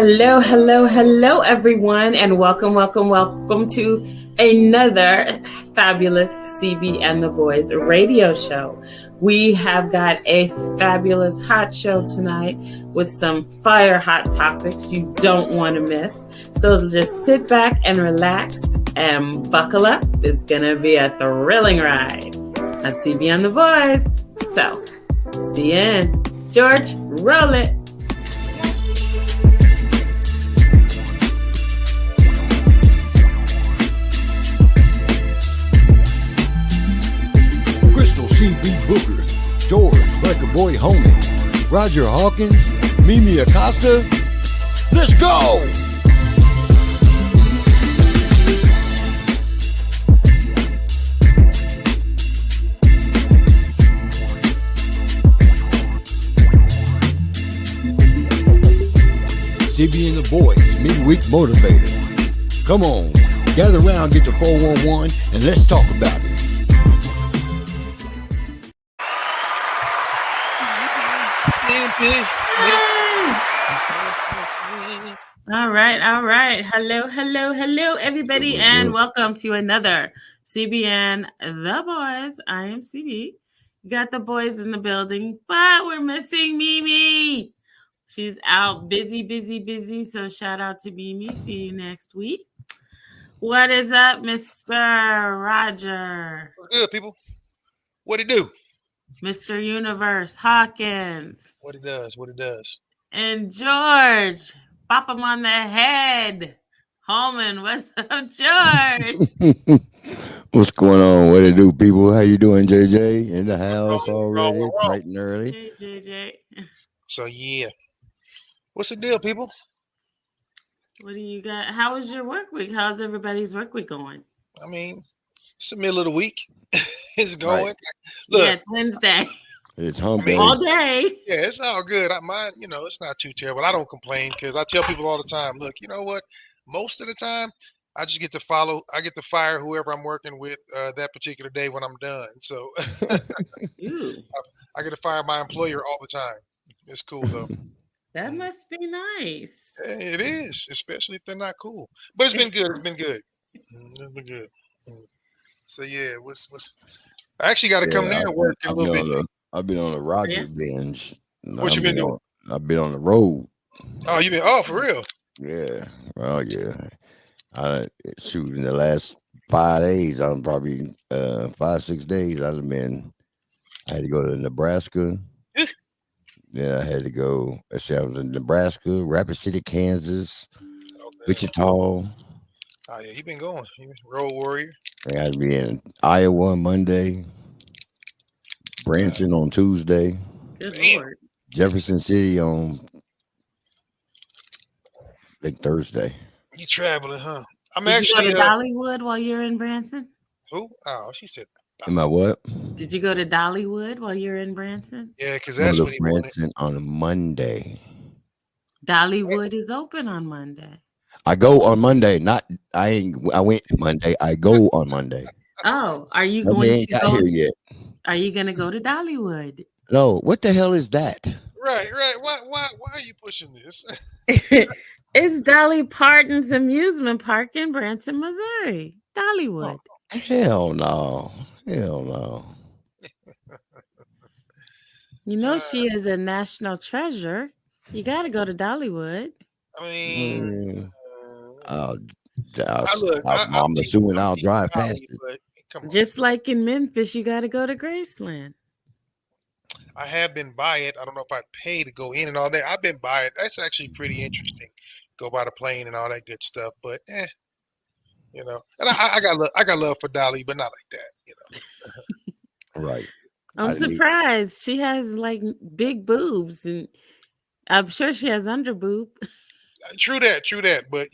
Hello, everyone, and welcome to another fabulous CB and the Boys radio show. We have got a fabulous hot show tonight with some fire hot topics you don't want to miss. So just sit back and relax and buckle up. It's going to be a thrilling ride on CB and the Boys. So, see you in. George, roll it. CB Booker, George, Record Boy Homie, Roger Hawkins, Mimi Acosta. Let's go! CB and the Boys, Midweek Motivator. Come on, gather around, get the 411, and let's talk about it. All right. Hello, everybody, and welcome to another CBN The Boys. I am CB. Got the boys in the building, but we're missing Mimi. She's out busy. So shout out to Mimi. See you next week. What is up, Mr. Roger? Good, people. What it do? Mr. Universe Hawkins. What it does. And George. Pop him on the head. Holman, what's up, George? What's going on? What it do, people? How you doing, JJ? In the house already, bright and early. Hey, JJ. So, yeah. What's the deal, people? What do you got? How was your work week? How's everybody's work week going? I mean, it's the middle of the week. It's going. Right. Look, yeah, it's Wednesday. It's hump day. All day. Yeah, it's all good. Mine, it's not too terrible. I don't complain because I tell people all the time, look, you know what? Most of the time, I just get to fire whoever I'm working with that particular day when I'm done. So I get to fire my employer all the time. It's cool, though. That must be nice. It is, especially if they're not cool. But it's been good. It's been good. So, yeah, I actually got to come there and work a little bit. I've been on a Roger binge. What you been doing? I've been on the road. Oh, you been for real? Yeah. Well, yeah. In the last 5 days, I'm probably 5-6 days. I had to go to Nebraska. Yeah, I had to go. I was in Nebraska, Rapid City, Kansas, Wichita. Oh yeah, he been going. He been road warrior. I had to be in Iowa Monday. Branson on Tuesday. Good Lord. Jefferson City on Thursday. You traveling, huh? Did you go to Dollywood while you're in Branson? Who? Oh, she said. Am I what? Did you go to Dollywood while you're in Branson? Yeah, because that's what he Branson on a Monday. Dollywood is open on Monday. I go on Monday. I went Monday. I go on Monday. Oh, are you going to go here yet? Are you going to go to Dollywood? No. What the hell is that? Right. Why are you pushing this? It's Dolly Parton's amusement park in Branson, Missouri. Dollywood. Oh, hell no. She is a national treasure. You got to go to Dollywood. I mean, I'm assuming I'll drive past it. Just like in Memphis, you got to go to Graceland. I have been by it. I don't know if I'd pay to go in and all that. I've been by it. That's actually pretty interesting. Go by the plane and all that good stuff. But and I got love for Dolly, but not like that. Right. I'm surprised. She has like big boobs, and I'm sure she has under boob. True that. But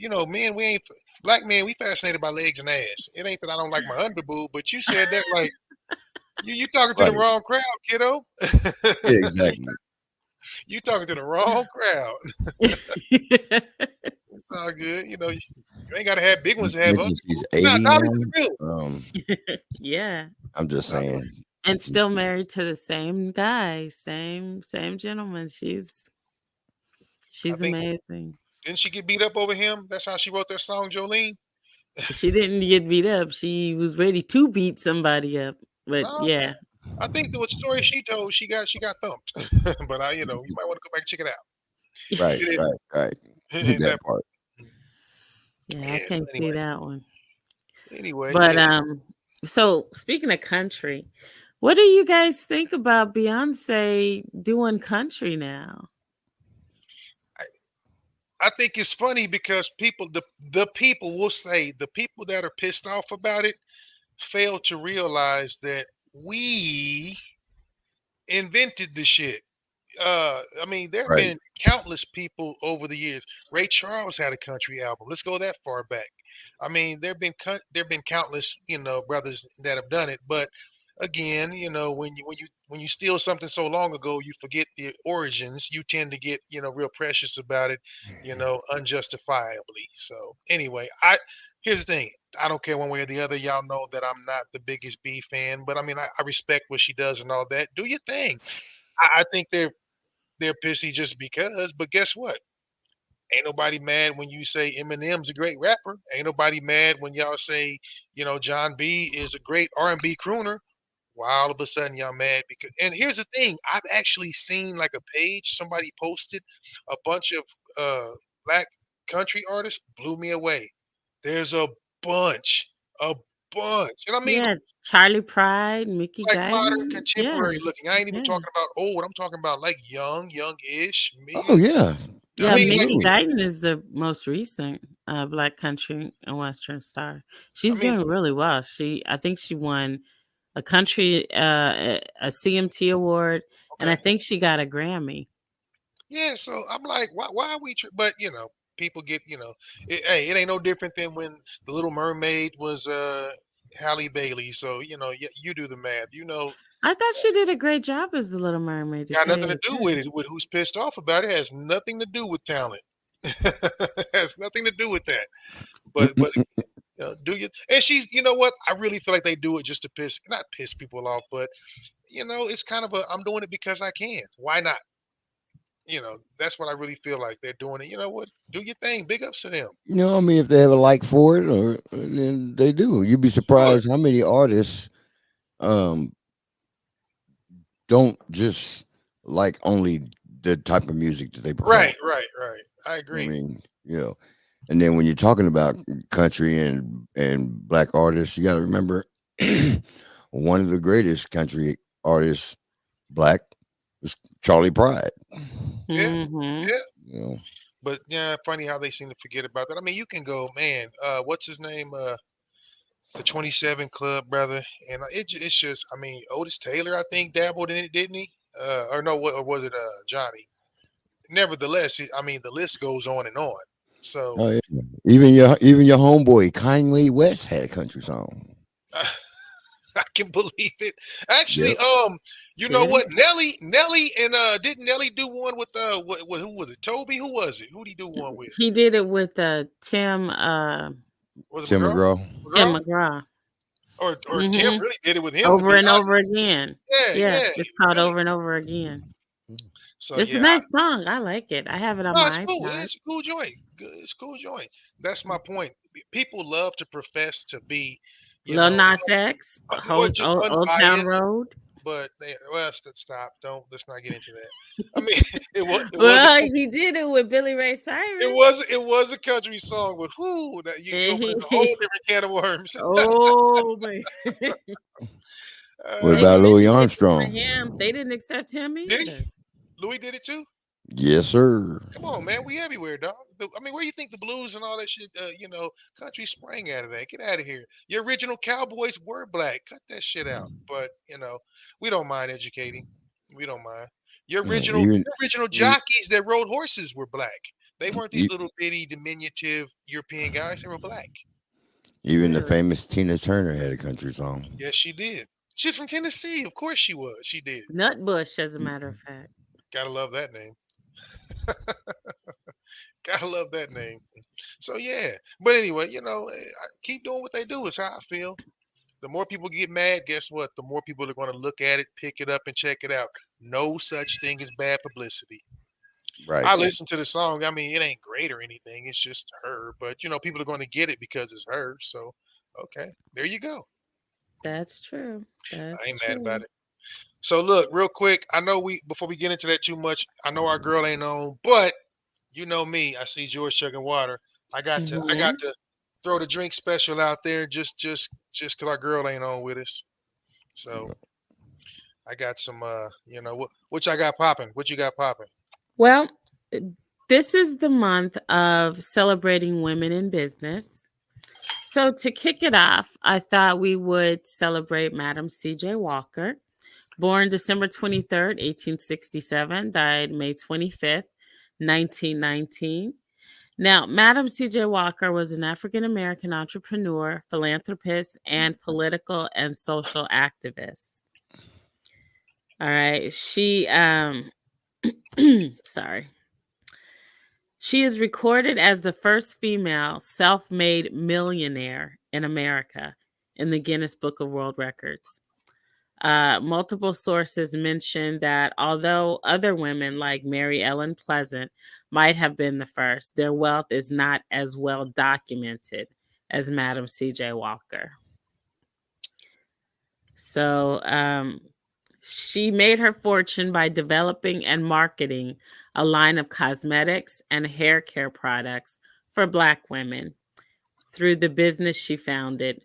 black men, we fascinated by legs and ass. It ain't that I don't like my under boob, but you said that like you talking to the wrong crowd, kiddo. Exactly. You talking to the wrong crowd. It's all good. You ain't got to have big ones to have them. She's 80 now. Yeah. I'm just saying. And still married to the same guy, same gentleman. She's amazing. Didn't she get beat up over him? That's how she wrote that song, Jolene. She didn't get beat up. She was ready to beat somebody up. But No, yeah. I think the story she told, she got thumped. But you might want to go back and check it out. Right, It ain't, right. it ain't That that. part. Yeah, I Yeah. can't see that one. Anyway, But yeah. so speaking of country, what do you guys think about Beyonce doing country now? I think it's funny because the people will say the people that are pissed off about it fail to realize that we invented the shit. I mean, there have Right. been countless people over the years. Ray Charles had a country album. Let's go that far back. I mean, there've been countless, brothers that have done it. But again, when you steal something so long ago, you forget the origins. You tend to get, real precious about it, unjustifiably. So anyway, here's the thing. I don't care one way or the other. Y'all know that I'm not the biggest B fan, but I mean, I respect what she does and all that. Do your thing. I think they're pissy just because. But guess what? Ain't nobody mad when you say Eminem's a great rapper. Ain't nobody mad when y'all say, John B is a great R&B crooner. Why all of a sudden y'all mad? Because and here's the thing, I've actually seen like a page somebody posted a bunch of black country artists, blew me away. There's bunch, a and I mean Yeah, Charlie Pride, Mickey like modern Guyton. Yeah, contemporary looking. I ain't even yeah. talking about old. I'm talking about like youngish. Oh yeah, I Yeah, mean, like, Mickey absolutely. Guyton is the most recent black country and western star. I She's mean, doing really well. I think she won a country a CMT award, and I okay, think she got a Grammy. yeah. So I'm like, why are we? But people get, hey, it ain't no different than when the Little Mermaid was Halle Bailey. So you do the math. I thought she did a great job as the Little Mermaid. To Got tell nothing you to the do with truth, it. With who's pissed off about it has nothing to do with talent. Has nothing to do with that. But do you? And she's, you know what? I really feel like they do it just to not piss people off, but it's kind of I'm doing it because I can. Why not? That's what I really feel like they're doing it. You know what? Do your thing. Big ups to them. I mean, if they have a like for it, or then they do. You'd be Good. surprised how many artists um don't just like only the type of music that they perform. Right, right, right. I I agree. mean, and then when you're talking about country and black artists, you got to remember one of the greatest country artists, black, was Charlie Pride. Yeah, hmm yeah. You know, But yeah, funny how they seem to forget about that. I mean, you can go, man. What's his name? The 27 Club, brother. And it's just, I mean, Otis Taylor, I think, dabbled in it, didn't he? Or no, or was it Johnny? Nevertheless, I mean, the list goes on and on. So oh yeah, even your homeboy Kanye West had a country song. I can believe it. Actually, Yep. you know Did he? what? Nelly, and didn't Nelly do one with who was it? Toby? Who was it? Who did he do one with? He did it with Was it Tim McGraw? McGraw. Tim McGraw? McGraw. Or Tim hmm really did it with him, to Over be and over honest. again. Yeah, Yeah, yeah, it's he called really. Over and Over Again. So It's a yeah, nice song. I like it. I have it on no, it's my cool. iPod. It's a cool joint. It's a cool joint. That's my point. People love to profess to be, you Lil know, Nas X, or just Old Town unbiased. Road. But stop. Let's not get into that. I mean, it was a Well, he did it with Billy Ray Cyrus. it was a country song, but whoo, that you And opening a whole different can of worms. oh man, What they about Uh, Louis finished it for Armstrong? him. They didn't accept him did he? either. Louis did it too. Yes, sir. Come on, man, we everywhere, dog. I mean, where you think the blues and all that shit, country sprang out of that? Get out of here. Your original cowboys were black. Cut that shit out. But we don't mind educating. We don't mind. Your original, Even your original e- jockeys that rode horses were black. They weren't these e- little bitty diminutive European guys. They were black. even the Really, famous Tina Turner had a country song. Yes, she did. She's from Tennessee. Of course she was. She did. Nutbush, as a matter of fact. Gotta love that name. Gotta love that name. So yeah. But anyway, keep doing what they do is how I feel. The more people get mad, guess what? The more people are going to look at it, pick it up, and check it out. No such thing as bad publicity. Right. I listen to the song. I mean, it ain't great or anything. It's just her. But people are going to get it because it's her. So, okay, there you go. That's true. I That's ain't mad about true. it. So look, real quick. I know before we get into that too much. I know our girl ain't on, but you know me. I see George chugging water. I got Mhm. to throw the drink special out there just because our girl ain't on with us. So I got some. What I got popping? What you got popping? Well, this is the month of celebrating women in business. So, to kick it off, I thought we would celebrate Madam C.J. Walker. Born December 23rd, 1867, died May 25th, 1919. Now, Madam C.J. Walker was an African American entrepreneur, philanthropist, and political and social activist. All right. Sorry. She is recorded as the first female self made millionaire in America in the Guinness Book of World Records. Multiple sources mention that although other women like Mary Ellen Pleasant might have been the first, their wealth is not as well documented as Madam C.J. Walker. So she made her fortune by developing and marketing a line of cosmetics and hair care products for Black women through the business she founded,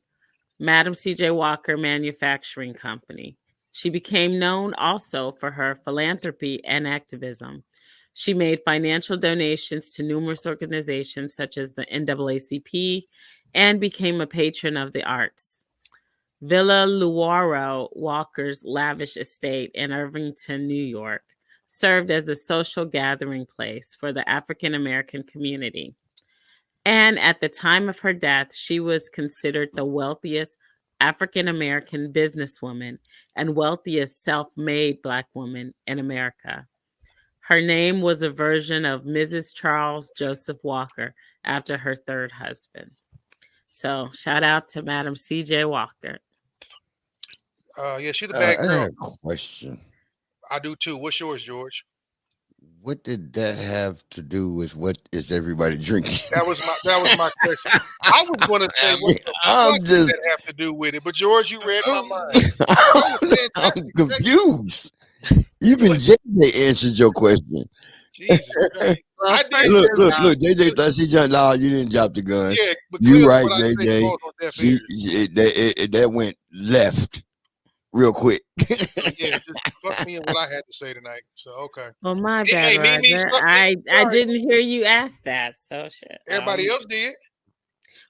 Madam C.J. Walker Manufacturing Company. She became known also for her philanthropy and activism. She made financial donations to numerous organizations such as the NAACP and became a patron of the arts. Villa Luaro Walker's lavish estate in Irvington, New York, served as a social gathering place for the African American community. And at the time of her death, she was considered the wealthiest African American businesswoman and wealthiest self made Black woman in America. Her name was a version of Mrs. Charles Joseph Walker after her third husband. So, shout out to Madam C.J. Walker. Yeah, she's the bad I girl. had a question. I do too. What's yours, George? What did that have to do with what is everybody drinking? That was my question. I was going to say, I what mean, the fuck I'm does just that have to do with it? But George, you read my mind. That was I'm fantastic. confused. Even Like, JJ answered your question. Jesus Christ. Well, I first did Look, just of look, all, look. JJ thought she jumped. No, you didn't drop the gun. yeah, but You clearly right, what I say JJ. falls on deaf ears. That went left real quick. So yeah, just fuck me and what I had to say tonight. So okay. well, my bad, Hey, Mimi, Roger. fuck me. I Sorry. didn't hear you ask that. So shit. Everybody else did.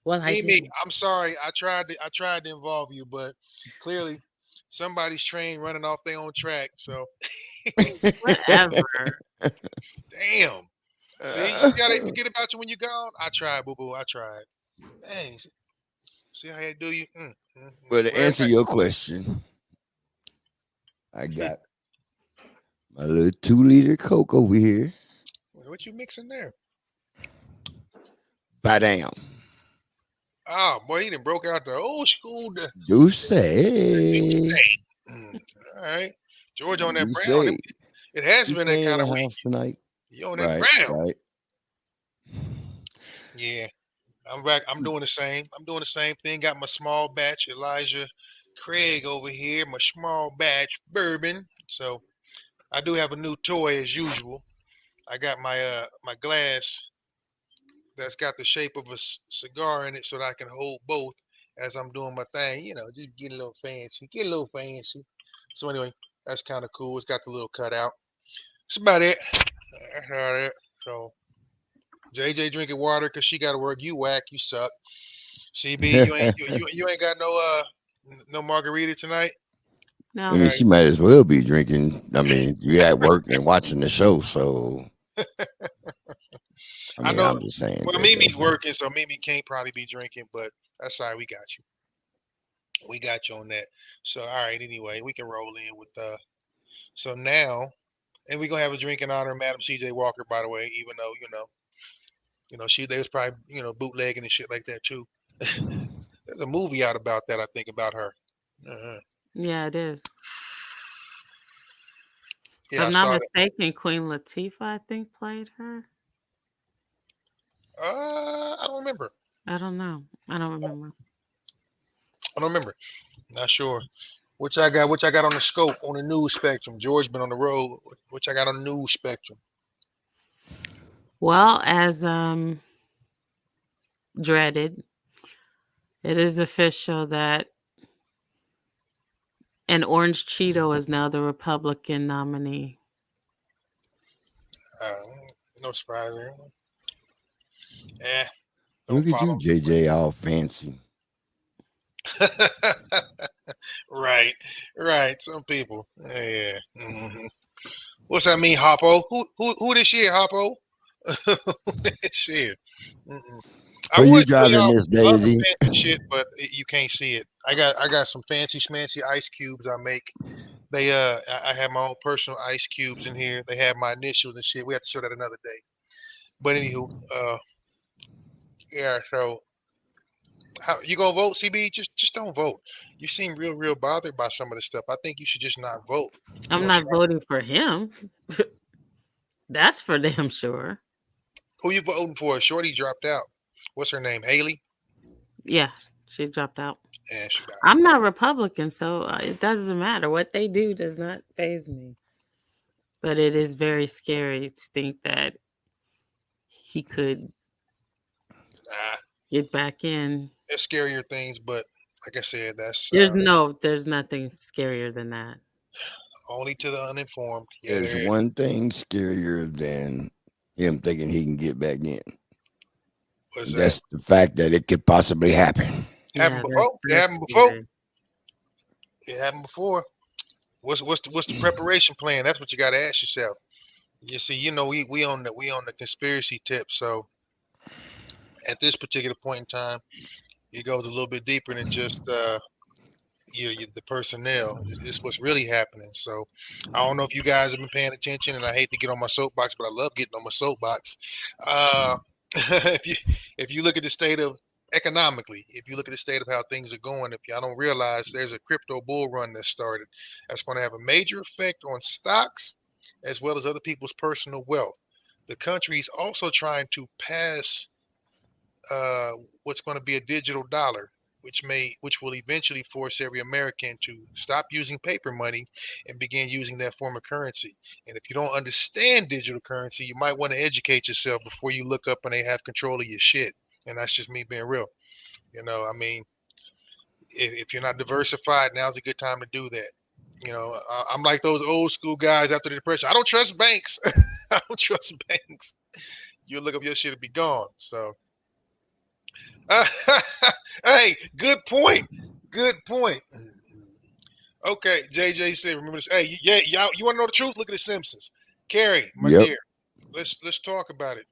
Well, I Mimi, didn't. I'm sorry. I tried to involve you, but clearly somebody's train running off their own track. So Whatever. damn. See how they forget about you when you're gone? I tried, boo boo. I tried. Dang. See how they do you? Well, to Well, answer your question, I got my little 2-liter Coke over here. what you mixing there? Badam. Oh boy, he done broke out the old school. Do say. All right, George on that Do brown. say. It has You been that stay in kind the of week. house tonight? You on that Right, brown? right. Yeah, I'm back. I'm doing the same. I'm doing the same thing. Got my small batch Elijah Craig over here. My small batch bourbon. So I do have a new toy as usual. I got my glass that's got the shape of a cigar in it, so that I can hold both as I'm doing my thing. Just get a little fancy. Get a little fancy. So anyway, that's kind of cool. It's got the little cutout. That's about it. That's about it. So JJ drinking water because she got to work. You whack. You suck. CB, you ain't got no margarita tonight. I No. mean, All right. she might as well be drinking. I mean, you at work and watching the show, so I I mean, know. I'm just saying, Well, JJ. Mimi's working, so Mimi can't probably be drinking, but that's all right. We got you. We got you on that. So all right. Anyway, we can roll in with So now, and we're gonna have a drink in honor of Madam C.J. Walker, by the way. Even though they was probably bootlegging and shit like that too. There's a movie out about that. I think about her. Uh-huh. Yeah, it is. If Yeah, I I'm not saw that. mistaken, Queen Latifah, I think, played her. I don't remember. I don't know. I don't remember. I don't remember. Not sure. Which I got. Which I got on the scope on the news spectrum. George been on the road. Which I got on the news spectrum. Well, as dreaded, it is official that an orange Cheeto is now the Republican nominee. Uh, no surprise there. Eh, don't Look at you, follow. JJ, all fancy. Right, right. Some people. Yeah. Mhm. What's that mean, Hoppo? Who this year, Hoppo? Who this year? Mm-mm. I Where you would show driving, y'all Miss other Daisy? fancy shit, but you can't see it. I got some fancy schmancy ice cubes I make. They I have my own personal ice cubes in here. They have my initials and shit. We have to show that another day. But anywho, yeah. So how you gonna vote, CB? Just don't vote. You seem real bothered by some of the stuff. I think you should just not vote. You I'm know, not voting for him. That's for damn sure. who you voting for? Shorty dropped out. What's her name? Haley? Yeah, she dropped out. Yeah, she died. I'm not Republican, so it doesn't matter. What they do does not faze me. But it is very scary to think that he could Nah, get back in. there's scarier things, but like I said, that's There's nothing scarier than that. only to the uninformed. Yeah, There's there is. one thing scarier than him thinking he can get back in. What's that? That's the fact that it could possibly happen. Happened Yeah, before? It that's happened before? scary. It happened before. What's the preparation plan? That's what you got to ask yourself. You see, we on the conspiracy tip. So at this particular point in time, it goes a little bit deeper than just the personnel. It's what's really happening. So I don't know if you guys have been paying attention, and I hate to get on my soapbox, but I love getting on my soapbox. Uh, if you look at the state of economically, if you look at the state of how things are going, if y'all don't realize there's a crypto bull run that started, that's going to have a major effect on stocks as well as other people's personal wealth. The country is also trying to pass uh, what's going to be a digital dollar, which will eventually force every American to stop using paper money and begin using that form of currency. And if you don't understand digital currency, you might want to educate yourself before you look up and they have control of your shit. And that's just me being real. I mean, if you're not diversified, now's a good time to do that. I'm like those old school guys after the depression. I don't trust banks. I don't trust banks. You look up your shit, it'll be gone. So hey, good point. Good point. Okay, JJ said, remember this. Hey, yeah, y'all, you want to know the truth? Look at the Simpsons. Carrie, my Yep. dear, let's talk about it.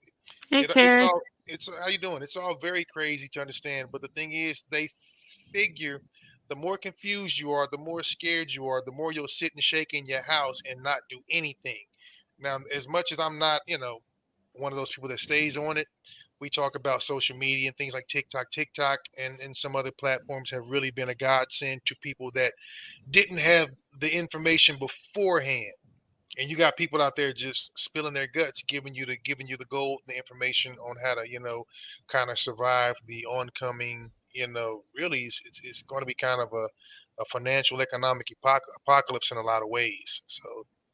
Hey, It's Carrie. all it's how you doing? It's all very crazy to understand, but the thing is, they figure the more confused you are, the more scared you are, the more you'll sit and shake in your house and not do anything. Now, as much as I'm not, one of those people that stays on it, we talk about social media and things like TikTok, and some other platforms have really been a godsend to people that didn't have the information beforehand. And you got people out there just spilling their guts, giving you the gold, the information on how to, kind of survive the oncoming, really it's going to be kind of a financial economic apocalypse in a lot of ways. So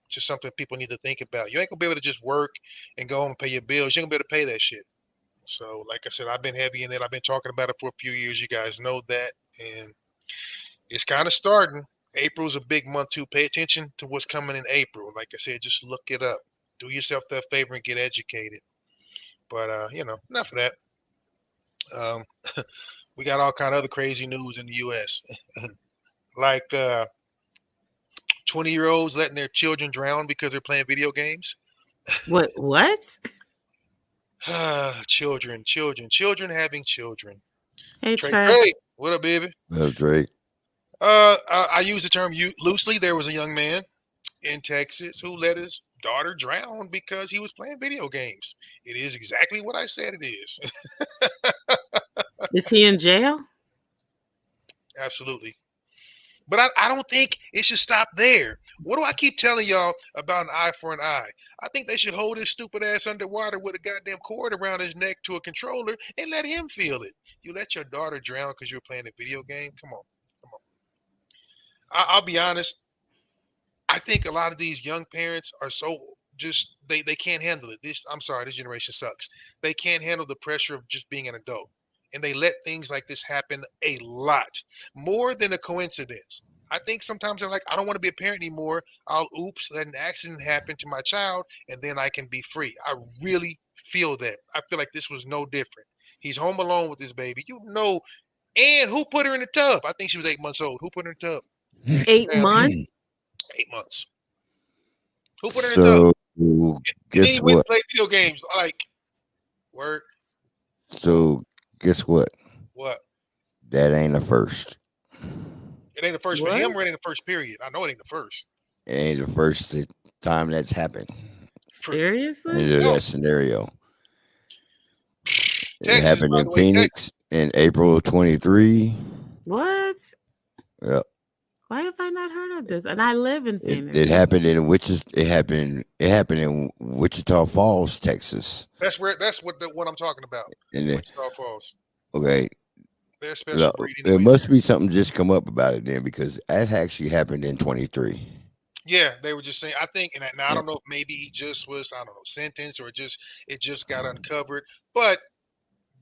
just something people need to think about. You ain't gonna be able to just work and go home and pay your bills. You ain't gonna be able to pay that shit. So, like I said, I've been heavy in it. I've been talking about it for a few years. You guys know that. And it's kind of starting. April's a big month too. Pay attention to what's coming in April. Like I said, just look it up. Do yourself that favor and get educated. But, enough of that. Um, we got all kind of other crazy news in the U.S. like 20-year-olds letting their children drown because they're playing video games. What? Children having children. Hey, Trey, what up, baby? Well, Drake. I use the term loosely. There was a young man in Texas who let his daughter drown because he was playing video games. It is exactly what I said it is. Is he in jail? Absolutely. But I don't think it should stop there. What do I keep telling y'all about an eye for an eye? I think they should hold his stupid ass underwater with a goddamn cord around his neck to a controller and let him feel it. You let your daughter drown because you're playing a video game? Come on. Come on. I'll be honest. I think a lot of these young parents are so just they can't handle it. I'm sorry, this generation sucks. They can't handle the pressure of just being an adult. And they let things like this happen a lot. More than a coincidence. I think sometimes they're like, I don't want to be a parent anymore. I'll let an accident happen to my child and then I can be free. I really feel that. I feel like this was no different. He's home alone with this baby. And who put her in the tub? I think she was 8 months old. Who put her in the tub? 8 months? 8 months. Who put her in the tub? So And then guess he went what? and played video games. Like, word. So guess what? What? That ain't the first. It ain't the first for What? him or it ain't the first period. I know it ain't the first. It ain't the first time that's happened Seriously? into No. that scenario. It Texas, happened by in the way, Phoenix in April of 23. What? Yep. Why have I not heard of this? And I live in Phoenix. It happened in It happened in Wichita Falls, Texas. That's what I'm talking about. And then, Wichita Falls. okay, They're special breed there anyway. must be something just come up about it then, because that actually happened in 23. Yeah, they were just saying. I think, and now I don't know if maybe he just was, I don't know, sentenced or it just got uncovered. But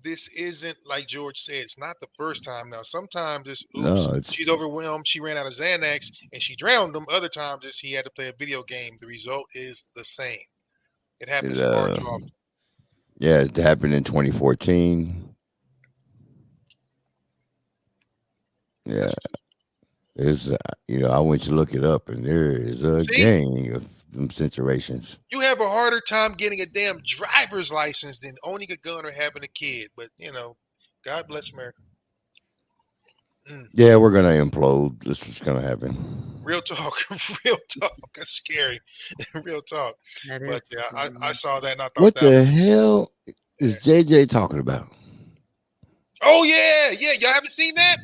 this isn't, like George said, it's not the first time. Now, sometimes it's oops, No, she's overwhelmed, she ran out of Xanax and she drowned him. Other times it's he had to play a video game. The result is the same. It happens far too often. Yeah, it happened in 2014. Yeah. It's I went to look it up, and there is a gang of them situations. You have a harder time getting a damn driver's license than owning a gun or having a kid. But God bless America. Yeah, we're gonna implode. This is gonna happen. Real talk. Real talk. That's scary. Real talk. But yeah, I saw that and I thought what the hell is JJ talking about? Oh yeah. Y'all haven't seen that?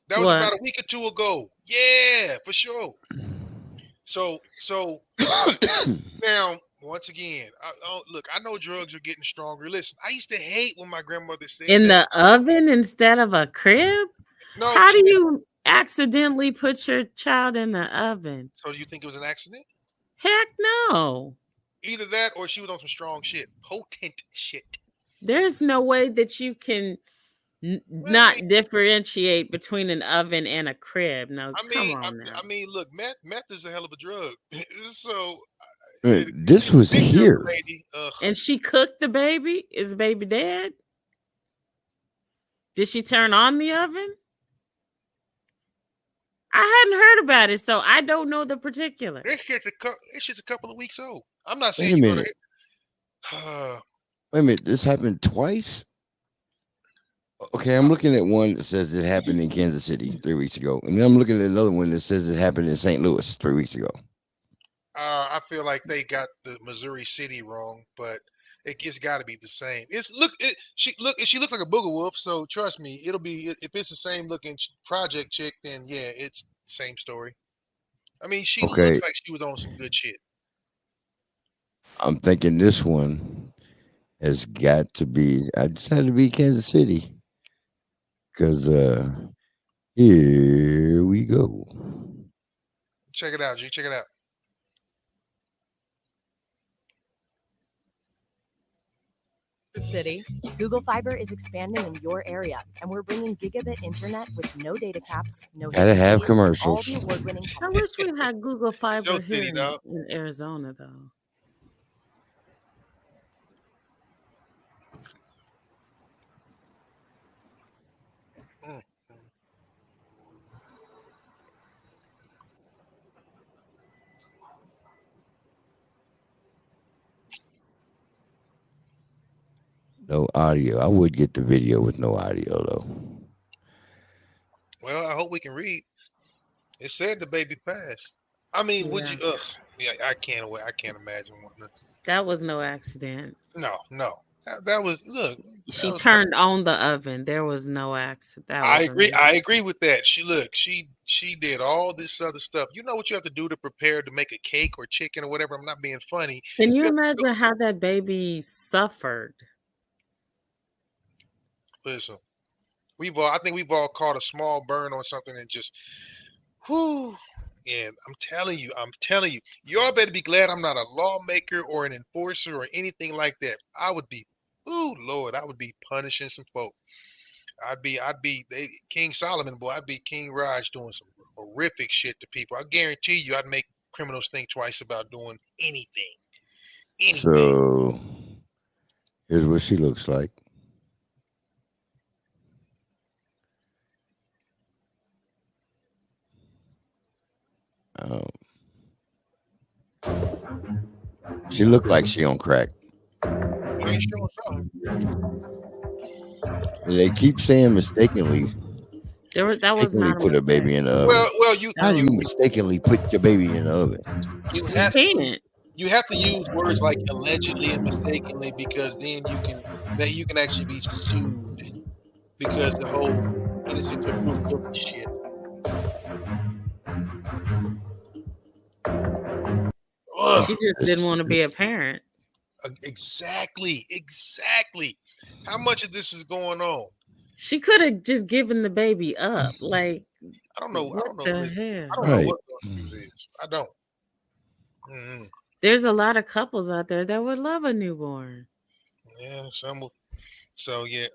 That was What? about a week or two ago. Yeah, for sure. So now, once again, look, I know drugs are getting stronger. Listen, I used to hate when my grandmother said In that. the oven instead of a crib? No. How do you accidentally put your child in the oven? So do you think it was an accident? Heck no. Either that or she was on some strong shit. Potent shit. There's no way that you can not differentiate between an oven and a crib. No, come on now. I mean, look, meth is a hell of a drug. So this was here. And she cooked the baby? Is the baby dead? Did she turn on the oven? I hadn't heard about it, so I don't know the particulars. This shit's a couple of weeks old. I'm not saying Wait a you minute. go Wait a minute. This happened twice? Okay, I'm looking at one that says it happened in Kansas City 3 weeks ago. And then I'm looking at another one that says it happened in St. Louis 3 weeks ago. I feel like they got the Missouri City wrong, but it's got to be the same. She looks like a booger wolf, so trust me, it'll be if it's the same looking project chick, then yeah, it's same story. I mean, she looks like she was on some good shit. I'm thinking this one has got to be. I just had to be Kansas City, because here we go. Check it out, G. Check it out. City, Google Fiber is expanding in your area, and we're bringing gigabit internet with no data caps, no. Gotta have commercials. I wish we had Google Fiber here in Arizona, though. No audio. I would get the video with no audio, though. Well, I hope we can read. It said the baby passed. I mean, would you? Yeah, I can't imagine one. That was no accident. No. That was look. She Was, turned on the oven. There was no accident. That I was agree. amazing. I agree with that. She did all this other stuff. You know what you have to do to prepare to make a cake or chicken or whatever. I'm not being funny. Can you You have to imagine how that baby suffered? listen. I think we've all caught a small burn on something and just, whoo. And I'm telling you, y'all better be glad I'm not a lawmaker or an enforcer or anything like that. I would be, ooh, Lord, I would be punishing some folk. King Solomon, boy. I'd be King Raj doing some horrific shit to people. I guarantee you, I'd make criminals think twice about doing anything. So here's what she looks like. She looked like she on crack. They keep saying mistakenly. That was not put a baby in the oven. Well, how do you mistakenly put your baby in the oven? You have to use words like allegedly and mistakenly because then you can actually be sued because the whole innocent to prove guilty shit. She just didn't want to be a parent. Exactly. How much of this is going on? She could have just given the baby up. Like, I don't know. What the hell? I don't know what the news is. I don't. Mm-hmm. There's a lot of couples out there that would love a newborn. Yeah, some will. So yeah.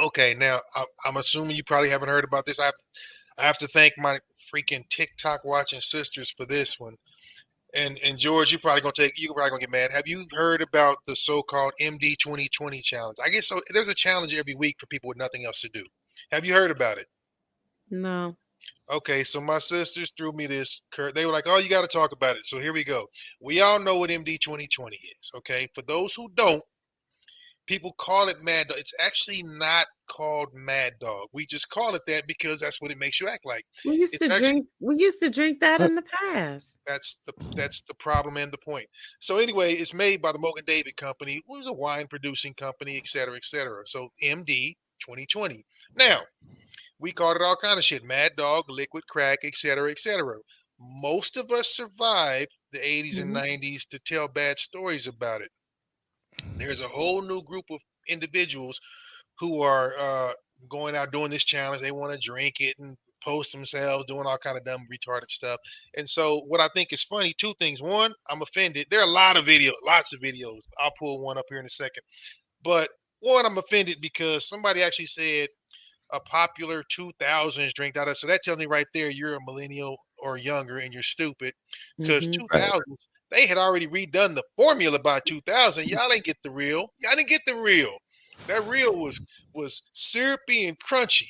Okay, now I'm assuming you probably haven't heard about this. I have to thank my freaking TikTok watching sisters for this one. And George, you're probably gonna get mad. Have you heard about the so-called MD 2020 challenge? I guess so. There's a challenge every week for people with nothing else to do. Have you heard about it? No. Okay, so my sisters threw me this. They were like, "Oh, you got to talk about it." So here we go. We all know what MD 2020 is. Okay, for those who don't, people call it Mad Dog. It's actually not called Mad Dog. We just call it that because that's what it makes you act like. We used to drink that in the past. That's the problem and the point. So anyway, it's made by the Mogan David Company, which is a wine producing company, et cetera, et cetera. So MD 2020. Now, we called it all kind of shit: Mad Dog, liquid crack, et cetera, et cetera. Most of us survived the 80s and 90s to tell bad stories about it. There's a whole new group of individuals who are going out doing this challenge. They want to drink it and post themselves doing all kind of dumb, retarded stuff. And so what I think is funny, two things. One, I'm offended. There are lots of videos. I'll pull one up here in a second. But one, I'm offended because somebody actually said a popular 2000s drink out of. So that tells me right there you're a millennial or younger and you're stupid because 2000s they had already redone the formula by 2000. Y'all didn't get the real. That real was syrupy and crunchy.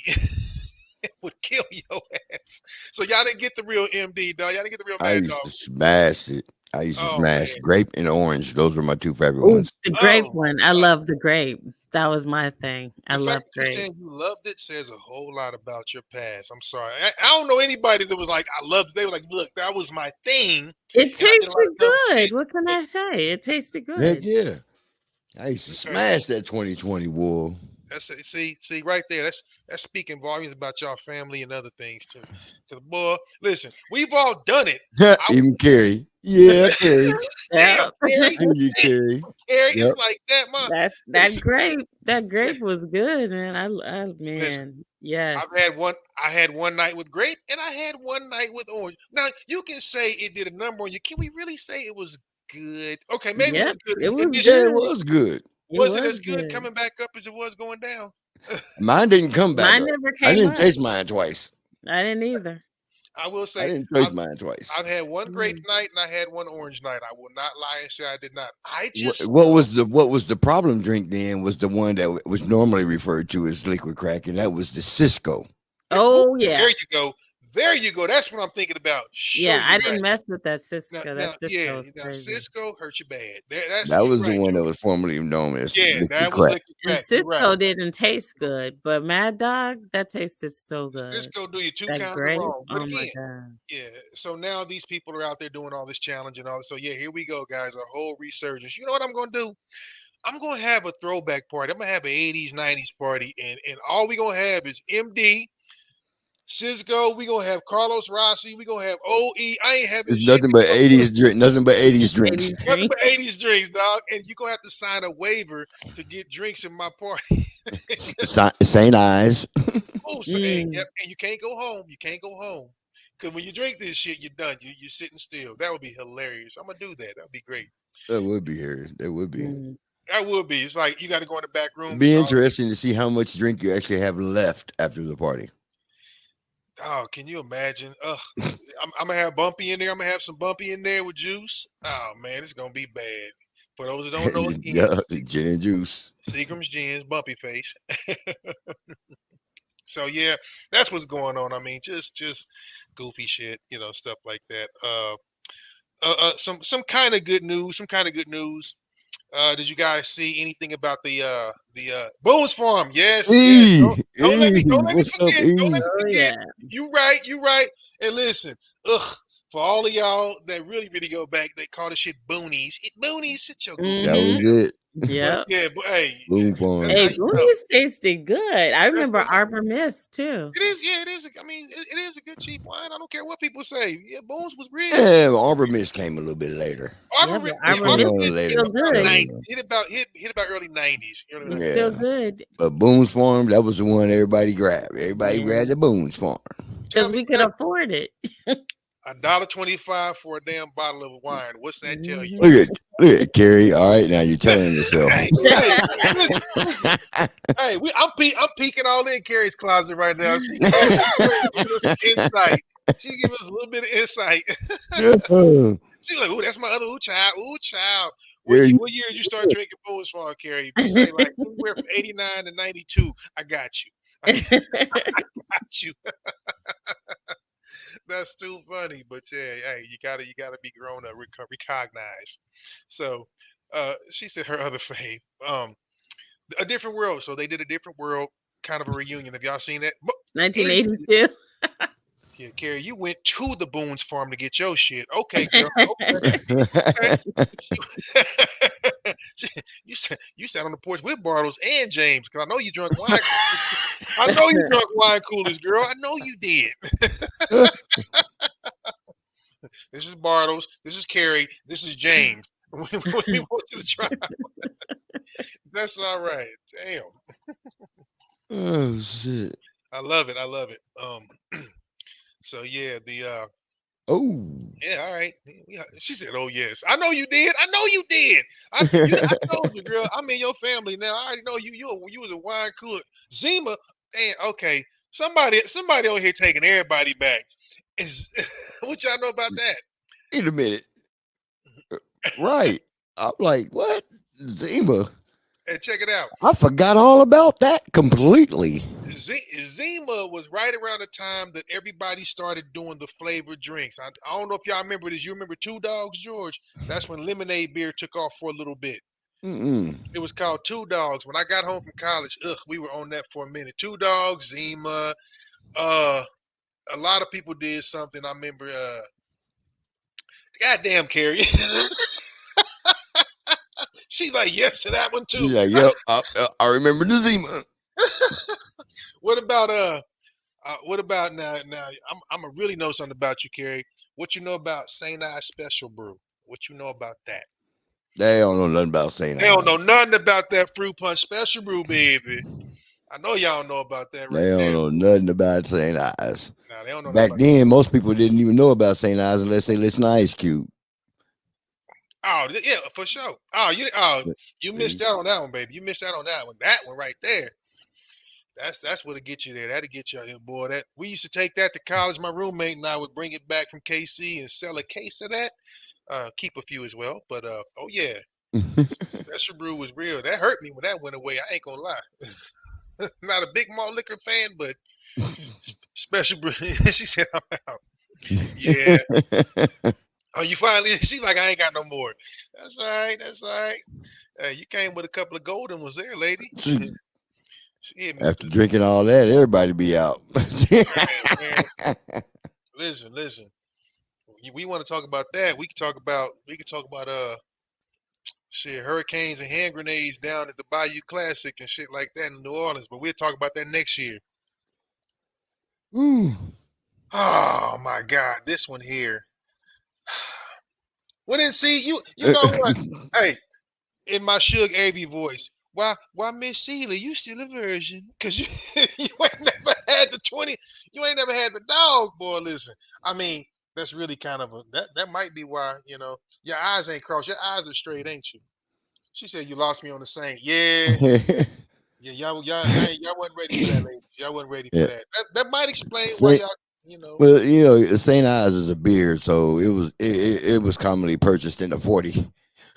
It would kill your ass. So y'all didn't get the real MD, dog. Y'all didn't get the real Mad Dog. I used to smash it. I used to smash grape and orange. Those were my two favorite ones. The grape one. I love the grape. That was my thing. I love grape. Saying you loved it says a whole lot about your past. I'm sorry. I don't know anybody that was like, I loved it. They were like, look, that was my thing. It tasted good. What can I say? It tasted good. Heck yeah. I used to smash that 2020 war. That's see right there. That's speaking volumes about y'all family and other things too. Because boy, listen, we've all done it. Even Carrie. Yeah, Carrie. Damn, Carrie. Carrie. It's like that, man. That grape was good, man. I man, listen, yes. I had one night with grape, and I had one night with orange. Now you can say it did a number on you. Can we really say it was good? Okay, maybe it was good. It was good. Was it as good coming back up as it was going down? Mine didn't come back. Mine never came. I didn't taste mine twice. I didn't either. I will say I didn't taste mine twice. I've had one grape night and I had one orange night. I will not lie and say I did not. What was the problem drink then was the one that was normally referred to as liquid crack, and that was the Cisco. Oh yeah. There you go. There you go. That's what I'm thinking about. Show Yeah, you I right. didn't mess with that Cisco. Now, That yeah, Cisco was now crazy. Cisco hurt you bad. That's That you was right. the one that was formerly known as Yeah, liquid that was crack. liquid And crack. You're right. Cisco didn't taste good, but Mad Dog, that tasted so good. Cisco do you two That kinds of grape, wrong. But oh my again, god. yeah. So now these people are out there doing all this challenge and all this. So yeah, here we go, guys. A whole resurgence. You know what I'm gonna do? I'm gonna have a throwback party. I'm gonna have an 80s, 90s party, and all we gonna have is MD, Cisco. We gonna have Carlos Rossi. We gonna have OE. I ain't having It's shit. nothing but 80s drink, nothing but 80s drinks. 80s Nothing drink. but 80s drinks, dog. And you're gonna have to sign a waiver to get drinks in my party. St. Eyes. Oh, so, and you can't go home. You can't go home. Cause when you drink this shit, you're done. You're sitting still. That would be hilarious. I'm gonna do that. That would be great. That would be here. That would be. Mm. That would be. It's like you got to go in the back room. It'd be so interesting to see how much drink you actually have left after the party. Oh, can you imagine? I'm gonna have Bumpy in there. I'm gonna have some Bumpy in there with juice. Oh man, it's gonna be bad. For those that don't know, again, Yeah, gin and juice. Seagram's Gin's Bumpy face. So yeah, that's what's going on. I mean, just goofy shit, stuff like that. Some kind of good news. Some kind of good news. Did you guys see anything about the BOYZ Farm? Yes, yes. Don't let me forget. Don't let me Oh forget. yeah. You right. And listen, for all of y'all that really go back, they call this shit boonies. Boonies, sit your goofy. That was it. Yeah. Yeah, but hey, Boom Farm. Hey, Boonies tasted good. I remember Arbor Mist too. It is, yeah, it is. I mean, it is a good cheap wine. I don't care what people say. Yeah, BOYZ was real. Yeah, Arbor Mist came a little bit later. Arbor Mist is still good. Hit about early 90s. It's still good. But Boone's Farm, that was the one everybody grabbed. Everybody grabbed the Boone's Farm. Because we could afford it. $1.25 for a damn bottle of wine. What's that tell you? Look at Carrie. All right, now you're telling yourself. Hey, I'm peeking all in Carrie's closet right now. She giving us insight. She giving us a little bit of insight. She's like, "Ooh, that's my other child. Ooh, child. What year did you start drinking BOYZ Farm, Carrie? You say like anywhere from 89 to 92. I got you. I got you." That's too funny, but yeah, hey, you gotta be grown up, recognized. So, she said her other fave, A Different World. So they did A Different World, kind of a reunion. Have y'all seen that? 1982. Yeah, Carrie, you went to the BOYZ Farm to get your shit. Okay, girl. Okay. You sat on the porch with Bartles and James because I know you drunk wine. I know you drunk wine coolers, girl. I know you did. This is Bartles. This is Carrie. This is James. We went to the trial. That's all right. Damn. Oh shit. I love it. So yeah, yeah, all right. She said, "Oh yes, I know you did. I know you did. I told you, girl. I'm in your family now. I already know you. You was a wine cooler, Zima. And okay, somebody on here taking everybody back. What y'all know about that? Wait a minute. Right. I'm like, what? Zima. And check it out. I forgot all about that completely. Zima was right around the time that everybody started doing the flavored drinks. I don't know if y'all remember this. You remember Two Dogs, George? That's when lemonade beer took off for a little bit. It was called Two Dogs. When I got home from college, we were on that for a minute. Two Dogs, Zima. A lot of people did something. I remember. Goddamn, Carrie. She's like, yes to that one too. She's like, yep, I remember the Zima. What about now? I'm gonna really know something about you, Carrie. What you know about St. Ives Special Brew? What you know about that? They don't know nothing about St. Ives. They don't know nothing about that fruit punch special brew, baby. I know y'all don't know about that. Right They don't know nothing about St. Ives. Nah, they don't know. Back then, most people didn't even know about St. Ives unless they listened to Ice Cube. Oh yeah, for sure. You missed out on that one, baby. You missed out on that one. That one right there. That's what'll get you there. That'll get you out here, boy. That we used to take that to college. My roommate and I would bring it back from KC and sell a case of that. Keep a few as well. But oh yeah, Special Brew was real. That hurt me when that went away. I ain't gonna lie. Not a big malt liquor fan, but Special Brew. She said, I'm out. Yeah. Oh, you finally? She's like, I ain't got no more. That's all right. That's all right. Hey, you came with a couple of golden ones there, lady. She hit me with After this. drinking all that, everybody be out. Man, listen. We want to talk about that. We can talk about shit, hurricanes and hand grenades down at the Bayou Classic and shit like that in New Orleans. But we'll talk about that next year. Ooh. Oh my God, this one here. Well, then see you know what? Hey, in my Suge AV voice, why Miss Sheila, you still a virgin? Cause you you ain't never had the 20, you ain't never had the dog, boy. Listen, I mean, that's really kind of that might be why, you know, your eyes ain't crossed, your eyes are straight, ain't you? She said you lost me on the same. Yeah. Yeah, y'all wasn't ready for that, ladies. Y'all wasn't ready for that. That might explain why y'all, you know. Well, you know, St. Ives is a beard, so it was commonly purchased in the 40.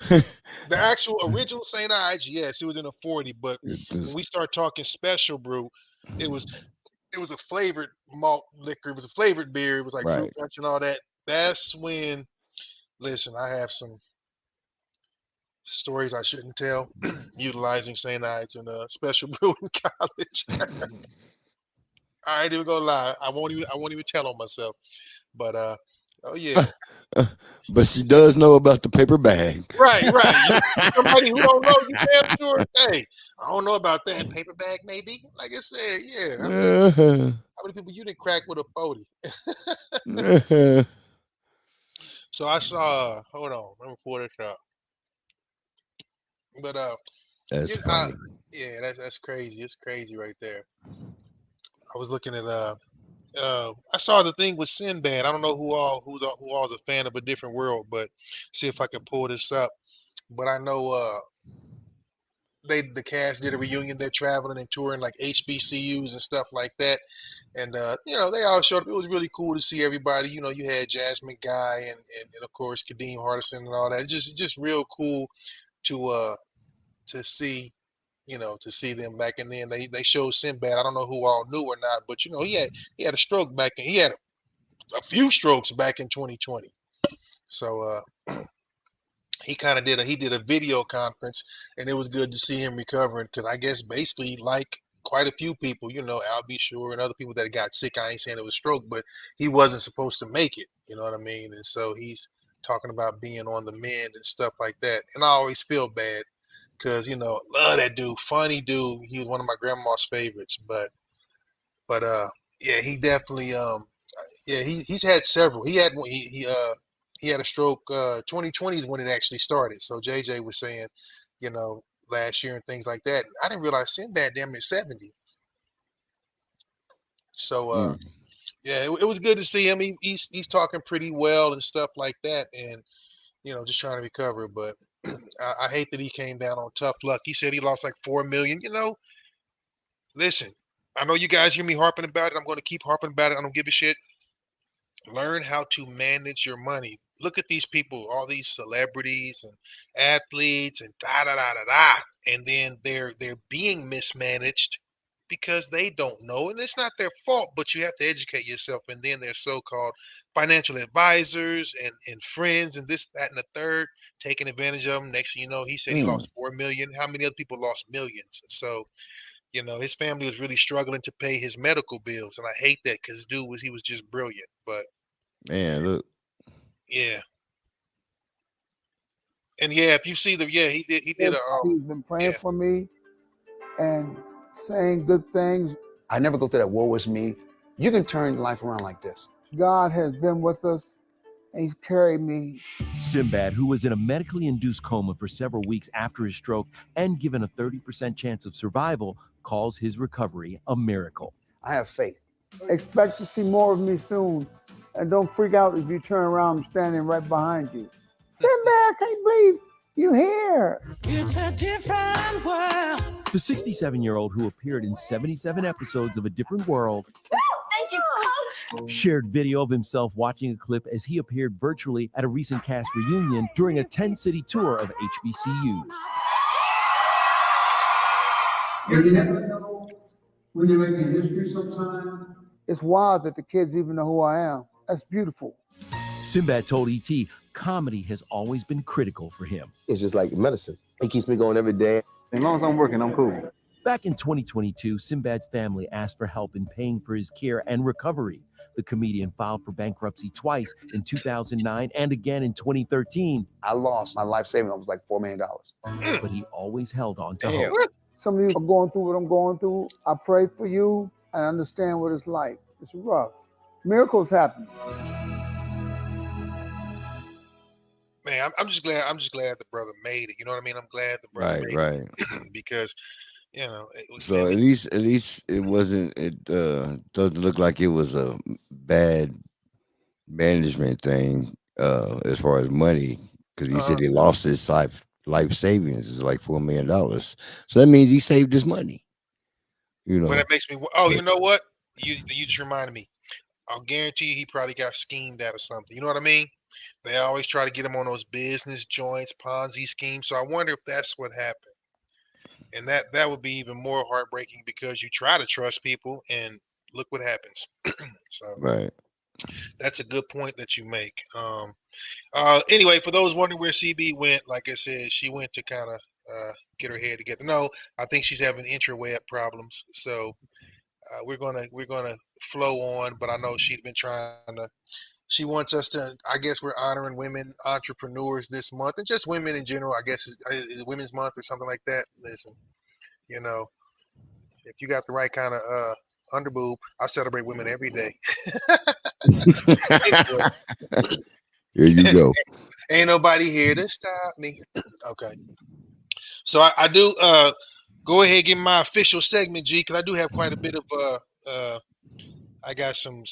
The actual original St. Ives, yes, it was in a 40. But when we start talking special brew, it was a flavored malt liquor. It was a flavored beer. It was like fruit punch and all that. That's when, listen, I have some stories I shouldn't tell utilizing St. Ives and special brew in college. I ain't even gonna lie. I won't even tell on myself. But oh yeah. But she does know about the paper bag. Right. Somebody who don't know, you damn sure. Hey, I don't know about that paper bag. Maybe, like I said, yeah. I mean, how many people you didn't crack with a 40? So I saw. Hold on, let me pull this up. But that's funny. Yeah, that's crazy. It's crazy right there. I was looking at I saw the thing with Sinbad. I don't know who all is a fan of A Different World, but see if I can pull this up. But I know the cast did a reunion. They're traveling and touring like HBCUs and stuff like that. And you know, they all showed up. It was really cool to see everybody. You know, you had Jasmine Guy and of course Kadeem Hardison and all that. Just real cool to see. You know, to see them back, and then they showed Sinbad. I don't know who all knew or not, but you know, he had a stroke back, and he had a few strokes back in 2020. So he kind of did a video conference, and it was good to see him recovering, because I guess basically like quite a few people, you know, Al B. Sure and other people that got sick. I ain't saying it was stroke, but he wasn't supposed to make it. You know what I mean? And so he's talking about being on the mend and stuff like that. And I always feel bad, because, you know, love that dude, funny dude. He was one of my grandma's favorites. But yeah, he definitely yeah, he's had several. He had he had a stroke. 2020 is when it actually started. So JJ was saying, you know, last year and things like that. I didn't realize Sinbad damn near 70. So yeah, it was good to see him. He's talking pretty well and stuff like that, and you know, just trying to recover. But I hate that he came down on tough luck. He said he lost like 4 million. You know, listen, I know you guys hear me harping about it. I'm going to keep harping about it. I don't give a shit. Learn how to manage your money. Look at these people, all these celebrities and athletes and da da da da da, and then they're being mismanaged because they don't know, and it's not their fault. But you have to educate yourself. And then there's so-called financial advisors and friends and this, that, and the third taking advantage of them. Next thing you know, he said he lost 4 million. How many other people lost millions? So, you know, his family was really struggling to pay his medical bills, and I hate that, because he was just brilliant. But man, look, yeah, and yeah, if you see he did he's been praying for me and saying good things. I never go through that woe is me. You can turn life around like this. God has been with us, and he's carried me. Sinbad, who was in a medically induced coma for several weeks after his stroke and given a 30% chance of survival, calls his recovery a miracle. I have faith. Expect to see more of me soon, and don't freak out if you turn around. I'm standing right behind you. Sinbad, I can't believe you're here. It's a different world. The 67-year-old, who appeared in 77 episodes of A Different World, thank you, Coach, shared video of himself watching a clip as he appeared virtually at a recent cast reunion during a 10-city tour of HBCUs. You never know when you're making history sometimes. It's wild that the kids even know who I am. That's beautiful. Sinbad told ET comedy has always been critical for him. It's just like medicine. It keeps me going every day. As long as I'm working, I'm cool. Back in 2022, Sinbad's family asked for help in paying for his care and recovery. The comedian filed for bankruptcy twice in 2009 and again in 2013. I lost my life savings. It was like $4 million. But he always held on to Damn. hope. Some of you are going through what I'm going through. I pray for you and understand what it's like. It's rough. Miracles happen. Man, I'm just glad. I'm just glad the brother made it. You know what I mean? I'm glad the brother made Right. it because it was. So at least it wasn't. It doesn't look like it was a bad management thing as far as money, because he said he lost his life savings is like $4 million. So that means he saved his money. You know. But it makes me. Oh, you know what? You just reminded me. I'll guarantee you he probably got schemed out of something. You know what I mean? They always try to get him on those business joints, Ponzi schemes. So I wonder if that's what happened. And that would be even more heartbreaking because you try to trust people and look what happens. So Right. that's a good point that you make. Anyway, for those wondering where CB went, like I said, she went to kind of get her head together. No, I think she's having intranet problems. So we're gonna flow on, but I know she's been trying to. She wants us to. I guess we're honoring women entrepreneurs this month, and just women in general. I guess it's Women's Month or something like that. Listen, if you got the right kind of underboob, I celebrate women every day. Here you go. Ain't nobody here to stop me. Okay, so I do. Go ahead, give me my official segment, G, because I do have quite a bit of I got some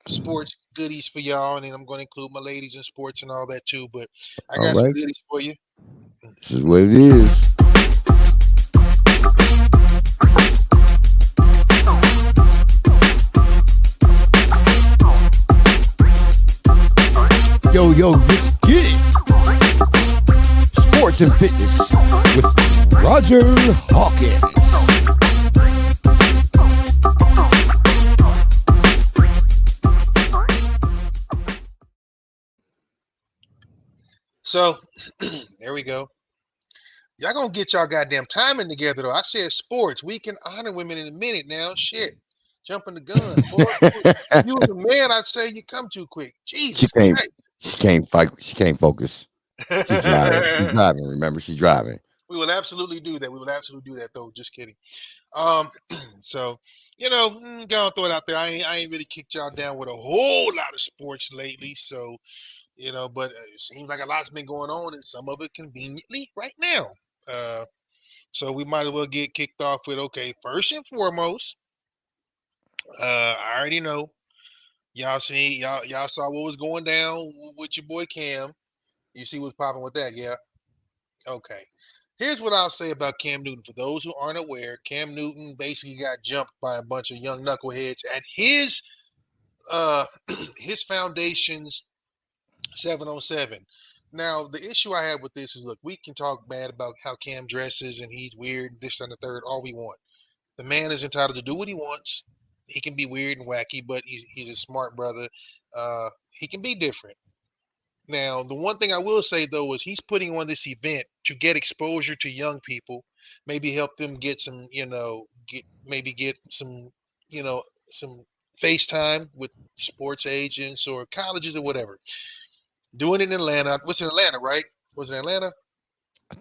sports goodies for y'all, and then I'm going to include my ladies in sports and all that too. But I got some goodies for you. This is what it is. Yo, let's get it. Sports and fitness with Roger Hawkins. So there we go. Y'all gonna get y'all goddamn timing together though. I said sports. We can honor women in a minute now. Shit. Jumping the gun. Boy, you was a man, I'd say you come too quick. Jesus Christ. She can't fight. She can't focus. She's driving. She's driving. Remember, she's driving. We will absolutely do that. We will absolutely do that though. Just kidding. So gonna throw it out there. I ain't really kicked y'all down with a whole lot of sports lately. So, but it seems like a lot's been going on, and some of it conveniently right now. So we might as well get kicked off with first and foremost. I already know y'all saw what was going down with your boy Cam. You see what's popping with that, yeah? Okay. Here's what I'll say about Cam Newton. For those who aren't aware, Cam Newton basically got jumped by a bunch of young knuckleheads at his foundation's 707. Now, the issue I have with this is, look, we can talk bad about how Cam dresses and he's weird, this and the third, all we want. The man is entitled to do what he wants. He can be weird and wacky, but he's a smart brother. He can be different. Now, the one thing I will say, though, is he's putting on this event to get exposure to young people, maybe help them get some, get some, some FaceTime with sports agents or colleges or whatever. Doing it in Atlanta. What's in Atlanta, right? Was it Atlanta? I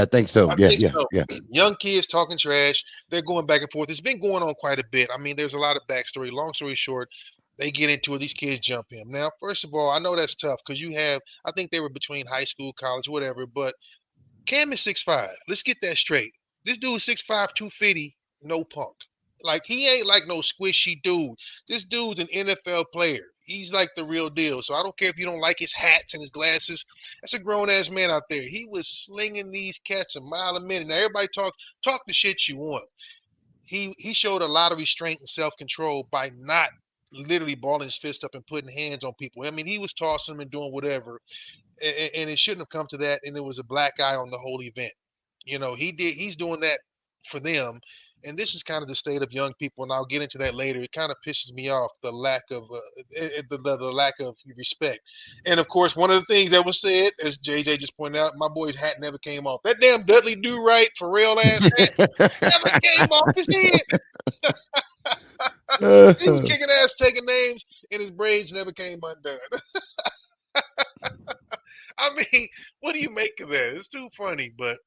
think so. I think so. Young kids talking trash. They're going back and forth. It's been going on quite a bit. I mean, there's a lot of backstory. Long story short, they get into it. These kids jump him. Now, first of all, I know that's tough because I think they were between high school, college, whatever. But Cam is 6'5". Let's get that straight. This dude is 6'5", 250, no punk. Like, he ain't like no squishy dude. This dude's an NFL player. He's like the real deal. So I don't care if you don't like his hats and his glasses. That's a grown-ass man out there. He was slinging these cats a mile a minute. Now, everybody talk the shit you want. He showed a lot of restraint and self-control by not literally balling his fist up and putting hands on people. I mean, he was tossing them and doing whatever. And it shouldn't have come to that. And it was a black eye on the whole event. He's doing that for them. and this is kind of the state of young people, and I'll get into that later. It kind of pisses me off, the lack of the lack of respect. And of course, one of the things that was said, as JJ just pointed out, my boy's hat never came off. That damn Dudley Do-Right Pharrell ass hat never came off his head. He was kicking ass, taking names, and his braids never came undone. I mean, what do you make of that? It's too funny, but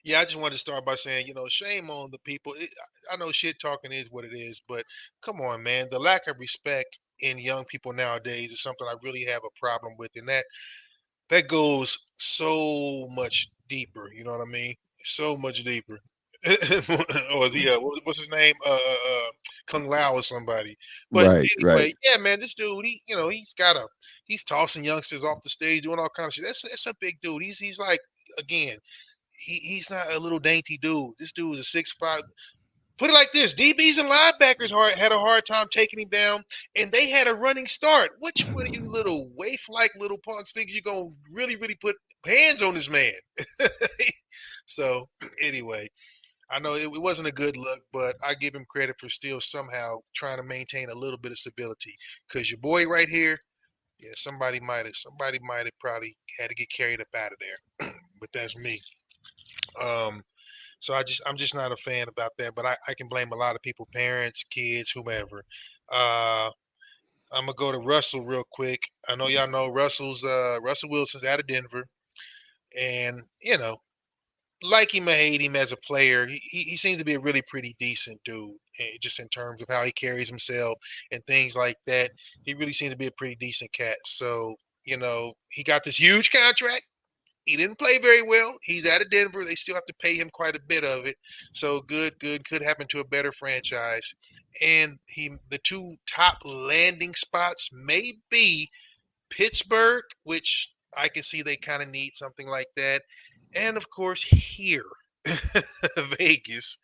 yeah, I just wanted to start by saying, shame on the people. I know shit talking is what it is, but come on, man. The lack of respect in young people nowadays is something I really have a problem with, and that goes so much deeper. You know what I mean? So much deeper. Or is he, what's his name? Kung Lao or somebody. But Right, anyway, right. yeah, man, this dude, he's tossing youngsters off the stage, doing all kinds of shit. That's a big dude. He's like, again, he's not a little dainty dude. This dude is a 6'5". Put it like this: DBs and linebackers had a hard time taking him down, and they had a running start. Which one of you little waif-like little punks think you're gonna really, really put hands on this man? So anyway, I know it wasn't a good look, but I give him credit for still somehow trying to maintain a little bit of stability. Because your boy right here, yeah, somebody might have probably had to get carried up out of there. But that's me. So I'm just not a fan about that. But I can blame a lot of people, parents, kids, whomever. I'm gonna go to Russell real quick. I know y'all know Russell Wilson's out of Denver, and like him or hate him as a player, he seems to be a really pretty decent dude, just in terms of how he carries himself and things like that. He really seems to be a pretty decent cat. So, he got this huge contract. He didn't play very well. He's out of Denver. They still have to pay him quite a bit of it. So good could happen to a better franchise. And the two top landing spots may be Pittsburgh, which I can see they kind of need something like that. And of course, here, Vegas.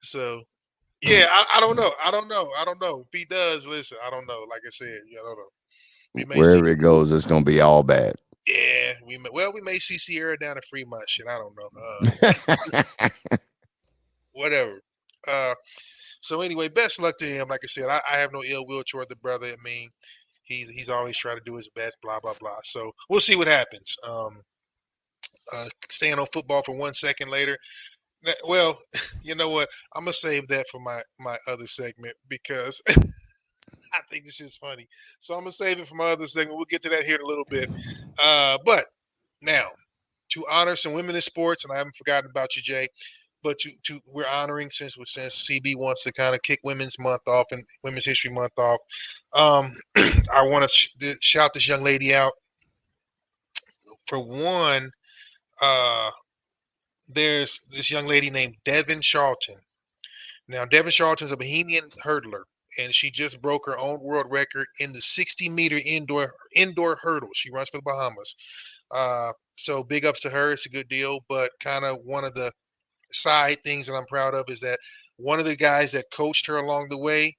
So, yeah, I don't know. I don't know. If he does, listen, I don't know. Like I said, I don't know. We may see. Wherever it goes, it's gonna be all bad. Yeah, we may see Sierra down at Fremont. Shit, I don't know. Whatever. So anyway, best luck to him. Like I said, I have no ill will toward the brother. I mean, he's always trying to do his best. Blah blah blah. So we'll see what happens. Staying on football for 1 second later. Well, you know what? I'm gonna save that for my other segment because I think this is funny. So I'm gonna save it for my other segment. We'll get to that here in a little bit. But now, to honor some women in sports, and I haven't forgotten about you, Jay. But we're honoring since CB wants to kind of kick Women's Month off and Women's History Month off. I want to shout this young lady out. For one, there's this young lady named Devin Charlton. Now, Devin Charlton is a Bahamian hurdler, and she just broke her own world record in the 60-meter indoor hurdle. She runs for the Bahamas. So big ups to her. It's a good deal. But kind of one of the side things that I'm proud of is that one of the guys that coached her along the way,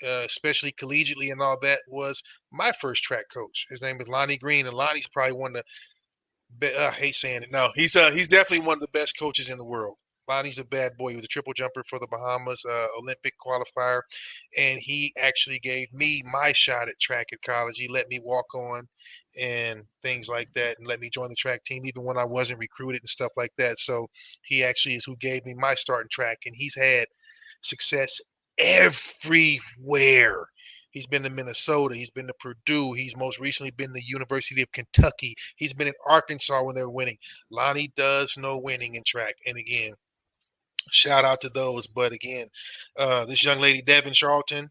especially collegiately and all that, was my first track coach. His name is Lonnie Green, and Lonnie's probably one of the I hate saying it. No, he's definitely one of the best coaches in the world. Lonnie's a bad boy. He was a triple jumper for the Bahamas, Olympic qualifier, and he actually gave me my shot at track at college. He let me walk on and things like that, and let me join the track team even when I wasn't recruited and stuff like that. So he actually is who gave me my start in track, and he's had success everywhere. He's been to Minnesota. He's been to Purdue. He's most recently been to the University of Kentucky. He's been in Arkansas when they're winning. Lonnie does know winning in track. And again, shout out to those. But again, this young lady, Devin Charlton,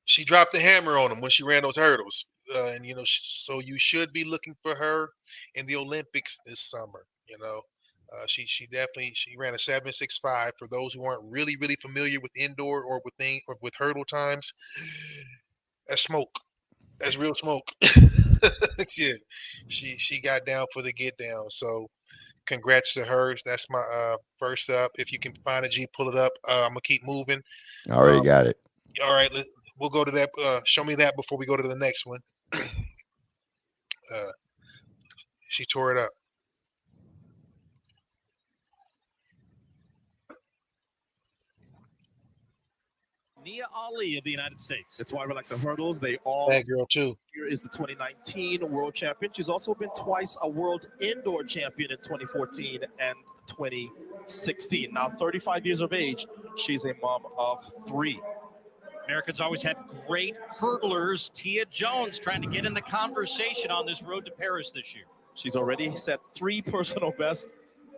she dropped the hammer on him when she ran those hurdles. And, so you should be looking for her in the Olympics this summer. She definitely ran a 7.65. For those who aren't really familiar with indoor or with hurdle times, that's smoke. That's real smoke. Yeah, she got down for the get down. So congrats to her. That's my first up. If you can find a G, pull it up. I'm gonna keep moving. I already got it. All right, we'll go to that. Show me that before we go to the next one. She tore it up. Nia Ali of the United States. That's why we like the hurdles. They all. That girl too. Here is the 2019 world champion. She's also been twice a world indoor champion in 2014 and 2016. Now 35 years of age. She's a mom of 3. Americans always had great hurdlers. Tia Jones trying to get in the conversation on this road to Paris this year. She's already set 3 personal bests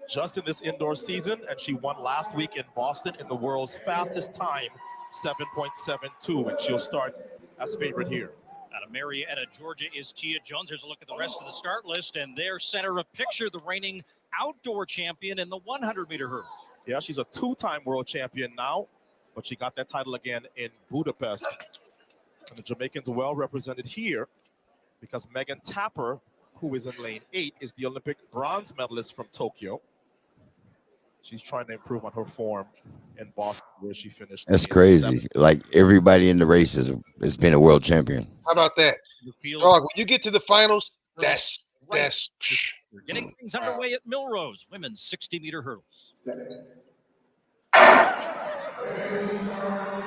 just in this indoor season, and she won last week in Boston in the world's fastest time, 7.72, and she'll start as favorite here. Out of Marietta, Georgia is Tia Jones. Here's a look at the rest of the start list, and there, center of picture, the reigning outdoor champion in the 100-meter hurdles. Yeah, she's a 2-time world champion now, but she got that title again in Budapest. And the Jamaicans well represented here because Megan Tapper, who is in lane 8, is the Olympic bronze medalist from Tokyo. She's trying to improve on her form in Boston, where she finished. That's crazy. Like, everybody in the race has been a world champion. How about that? Dog, when you get to the finals, that's We're getting things underway at Millrose, women's 60-meter hurdles.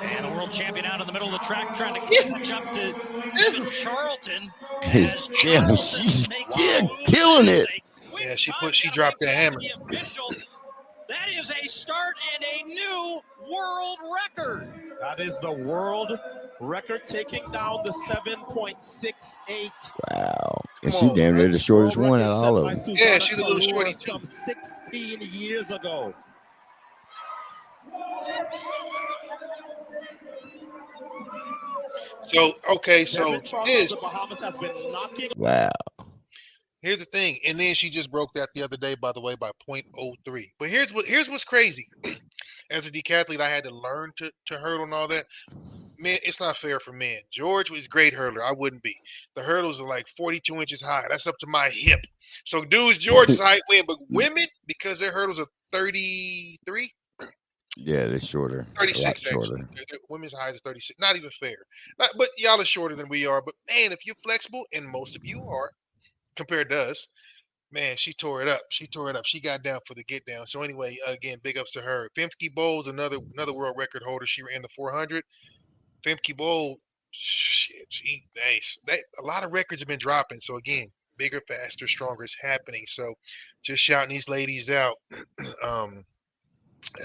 And a world champion out in the middle of the track trying to catch up to even Charlton. She's killing it. Yeah, she dropped that hammer. That is a start and a new world record. That is the world record, taking down the 7.68. Wow. And she damn near the shortest one out of all of them. Yeah, she's a little shorty too. From 16 years ago. So, okay, so the Bahamas has been knocking. Wow. Here's the thing, and then she just broke that the other day, by the way, by 0.03. But here's what's crazy. As a decathlete, I had to learn to hurdle and all that. Man, it's not fair for men. George was a great hurdler. I wouldn't be. The hurdles are like 42 inches high. That's up to my hip. So dudes, George's height win, but women, because their hurdles are 33. Yeah, they're shorter. 36 actually. Their women's highs are 36. Not even fair. But y'all are shorter than we are. But man, if you're flexible, and most of you are, compared to us, man, she tore it up. She got down for the get down. So anyway, again, big ups to her. Femke Bowles, another world record holder. She ran the 400. Femke Bowles, shit, a lot of records have been dropping. So again, bigger, faster, stronger is happening. So just shouting these ladies out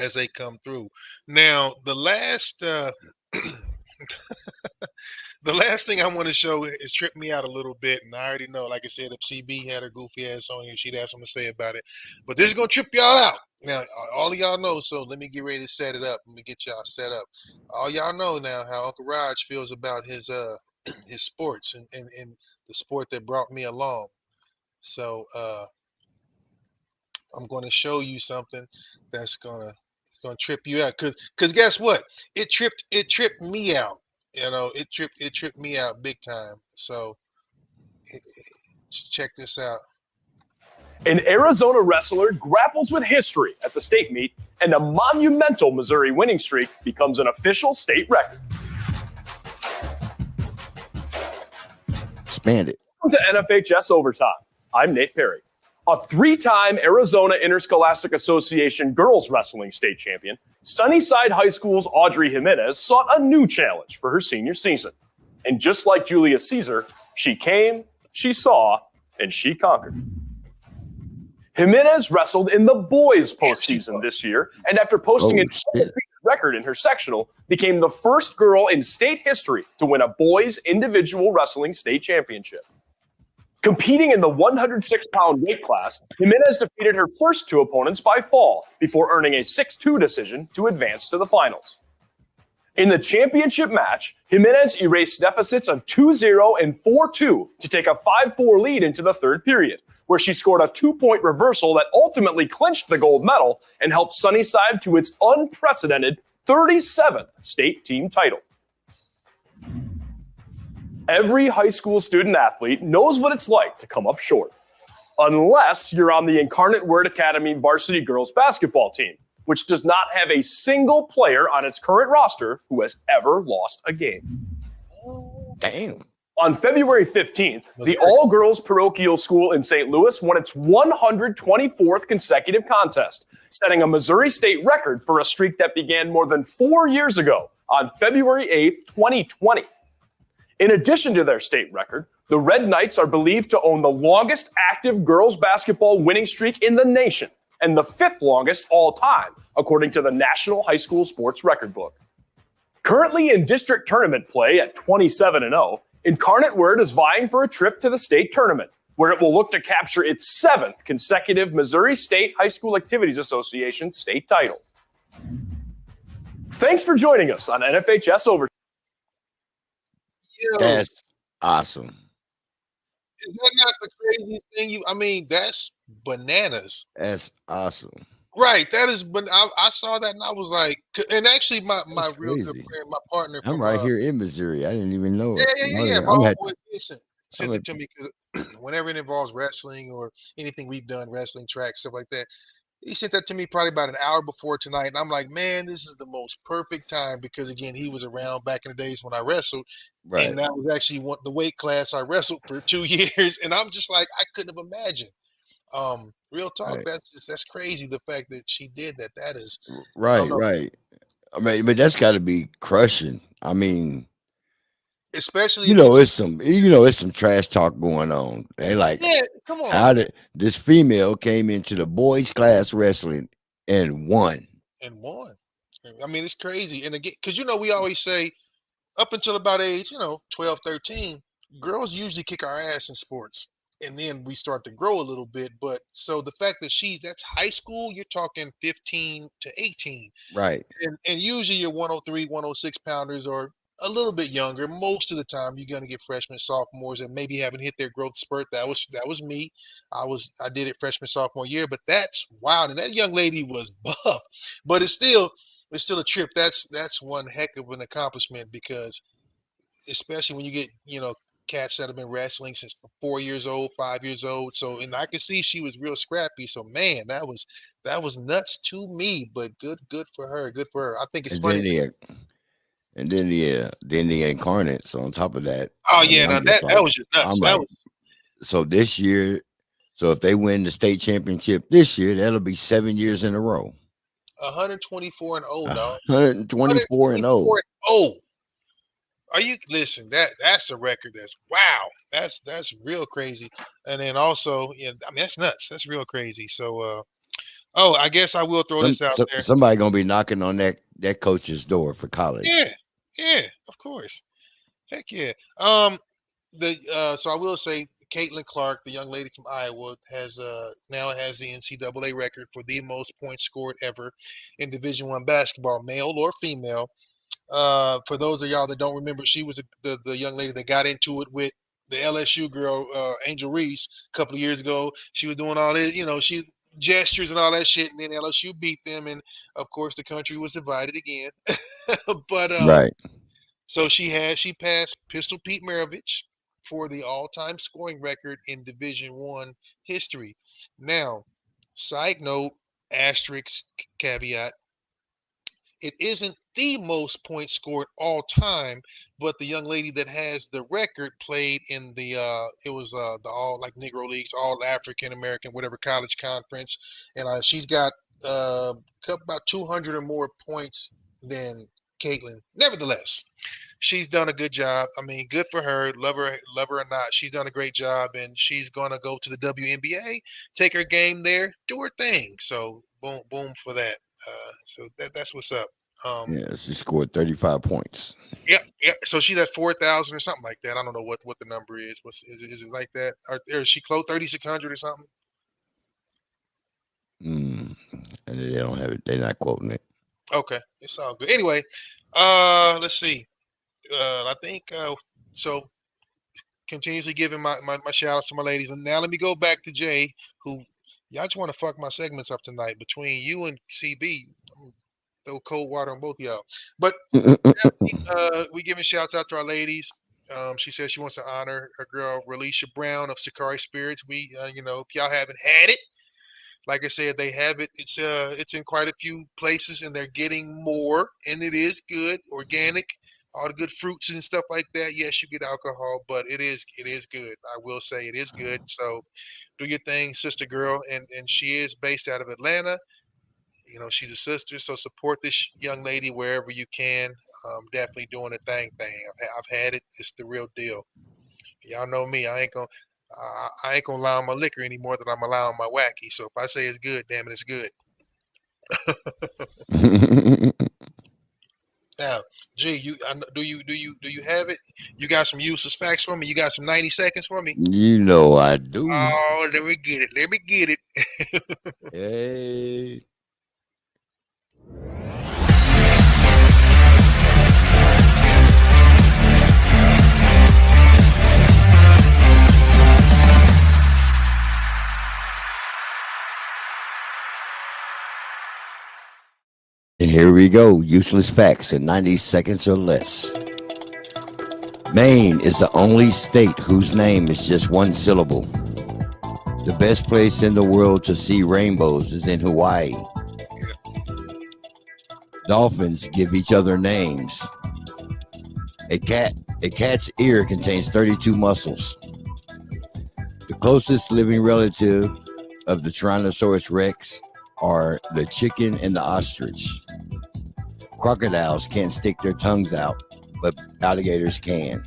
as they come through. Now, the last the last thing I want to show is trip me out a little bit, and I already know, like I said, if CB had her goofy ass on here, she'd have something to say about it. But this is gonna trip y'all out. Now, all of y'all know, so let me get ready to set it up. Let me get y'all set up. All y'all know now how Uncle Raj feels about his sports and the sport that brought me along. So I'm gonna show you something that's gonna trip you out. Cause guess what? It tripped me out. You know, it tripped me out big time. So check this out. An Arizona wrestler grapples with history at the state meet, and a monumental Missouri winning streak becomes an official state record. Expand it. Welcome to NFHS Overtime. I'm Nate Perry. A 3-time Arizona Interscholastic Association girls wrestling state champion, Sunnyside High School's Audrey Jimenez sought a new challenge for her senior season. And just like Julius Caesar, she came, she saw, and she conquered. Jimenez wrestled in the boys postseason this year, and after posting a record in her sectional, became the first girl in state history to win a boys individual wrestling state championship. Competing in the 106-pound weight class, Jimenez defeated her first 2 opponents by fall before earning a 6-2 decision to advance to the finals. In the championship match, Jimenez erased deficits of 2-0 and 4-2 to take a 5-4 lead into the third period, where she scored a 2-point reversal that ultimately clinched the gold medal and helped Sunnyside to its unprecedented 37th state team title. Every high school student athlete knows what it's like to come up short, unless you're on the Incarnate Word Academy varsity girls basketball team, which does not have a single player on its current roster who has ever lost a game. Damn. On February 15th, the all-girls parochial school in St. Louis won its 124th consecutive contest, setting a Missouri state record for a streak that began more than 4 years ago on February 8th, 2020. In addition to their state record, the Red Knights are believed to own the longest active girls basketball winning streak in the nation and the 5th longest all time, according to the National High School Sports Record Book. Currently in district tournament play at 27-0, Incarnate Word is vying for a trip to the state tournament, where it will look to capture its 7th consecutive Missouri State High School Activities Association state title. Thanks for joining us on NFHS Overtime. That's awesome. Is that not the craziest thing? I mean, that's bananas. That's awesome. Right. That is, but I saw that and I was like, and actually my real good crazy. friend, my partner I'm from right here in Missouri. I didn't even know it. Yeah. My homeboy Vincent sent it to me because whenever it involves wrestling or anything we've done, wrestling, track, stuff like that, he sent that to me probably about an hour before tonight. And I'm like, man, this is the most perfect time because, again, he was around back in the days when I wrestled. Right. And that was actually the weight class I wrestled for 2 years. And I'm just like, I couldn't have imagined. Real talk, Right. that's crazy. The fact that she did that, that is right. I mean, but that's got to be crushing. I mean, especially it's some trash talk going on. They like, yeah, come on. How did this female came into the boys class wrestling and won? I mean, it's crazy. And again, because we always say up until about age 12, 13, girls usually kick our ass in sports. And then we start to grow a little bit. But so the fact that that's high school, you're talking 15 to 18. Right. And usually your 103, 106 pounders are a little bit younger. Most of the time you're going to get freshmen, sophomores that maybe haven't hit their growth spurt. That was me. I did it freshman, sophomore year, but that's wild. And that young lady was buff, but it's still a trip. That's one heck of an accomplishment because especially when you get, cats that have been wrestling since 4 years old, 5 years old. So, and I could see she was real scrappy. So, man, that was nuts to me. But good for her. Good for her. I think it's funny. Then the Incarnates on top of that. Oh yeah, now that was just nuts. So this year, if they win the state championship this year, that'll be 7 years in a row. 124 and 0, dog. 124 and 0. Are you listen? That's a record. That's real crazy. And then also, that's nuts. That's real crazy. So, I guess I will throw this out there. Somebody gonna be knocking on that coach's door for college. Yeah, of course. Heck yeah. So I will say, Caitlin Clark, the young lady from Iowa, now has the NCAA record for the most points scored ever in Division I basketball, male or female. For those of y'all that don't remember, she was the young lady that got into it with the LSU girl, Angel Reese, a couple of years ago. She was doing all this, she gestures and all that shit, and then LSU beat them, and of course the country was divided again. But right. So she passed Pistol Pete Maravich for the all-time scoring record in Division I history. Now, side note, asterisk, caveat, it isn't the most points scored all time, but the young lady that has the record played in the all like Negro Leagues, all African American, whatever college conference, and she's got about 200 or more points than Caitlin. Nevertheless, she's done a good job. I mean, good for her. Love her or not, she's done a great job, and she's gonna go to the WNBA, take her game there, do her thing. So boom for that. So that's what's up. She scored 35 points. Yep. So she's at 4,000 or something like that. I don't know what the number is. Is it like that? Or is she close 3,600 or something? And they don't have it. They're not quoting it. Okay, it's all good. Anyway, let's see. I think so. Continuously giving my shout outs to my ladies, and now let me go back to Jay, who y'all just want to fuck my segments up tonight. Between you and CB, I'm throw cold water on both of y'all. But we giving shouts out to our ladies. She says she wants to honor her girl Relisha Brown of Sakari Spirits. We, if y'all haven't had it, like I said, they have it. It's in quite a few places, and they're getting more, and it is good, organic, all the good fruits and stuff like that. Yes, you get alcohol, but it is good. I will say it is good. So do your thing, sister girl, and she is based out of Atlanta. You know, she's a sister, so support this young lady wherever you can. Definitely doing a thing. I've had it. It's the real deal. Y'all know me. I ain't gonna allow my liquor any more than I'm allowing my wacky. So if I say it's good, damn it, it's good. Now, G, do you have it? You got some useless facts for me? You got some 90 seconds for me? You know I do. Oh, let me get it. Let me get it. Hey. And here we go. Useless facts in 90 seconds or less. Maine is the only state whose name is just one syllable. The best place in the world to see rainbows is in Hawaii. Dolphins give each other names. A cat's ear contains 32 muscles. The closest living relative of the Tyrannosaurus Rex are the chicken and the ostrich. Crocodiles can't stick their tongues out, but alligators can.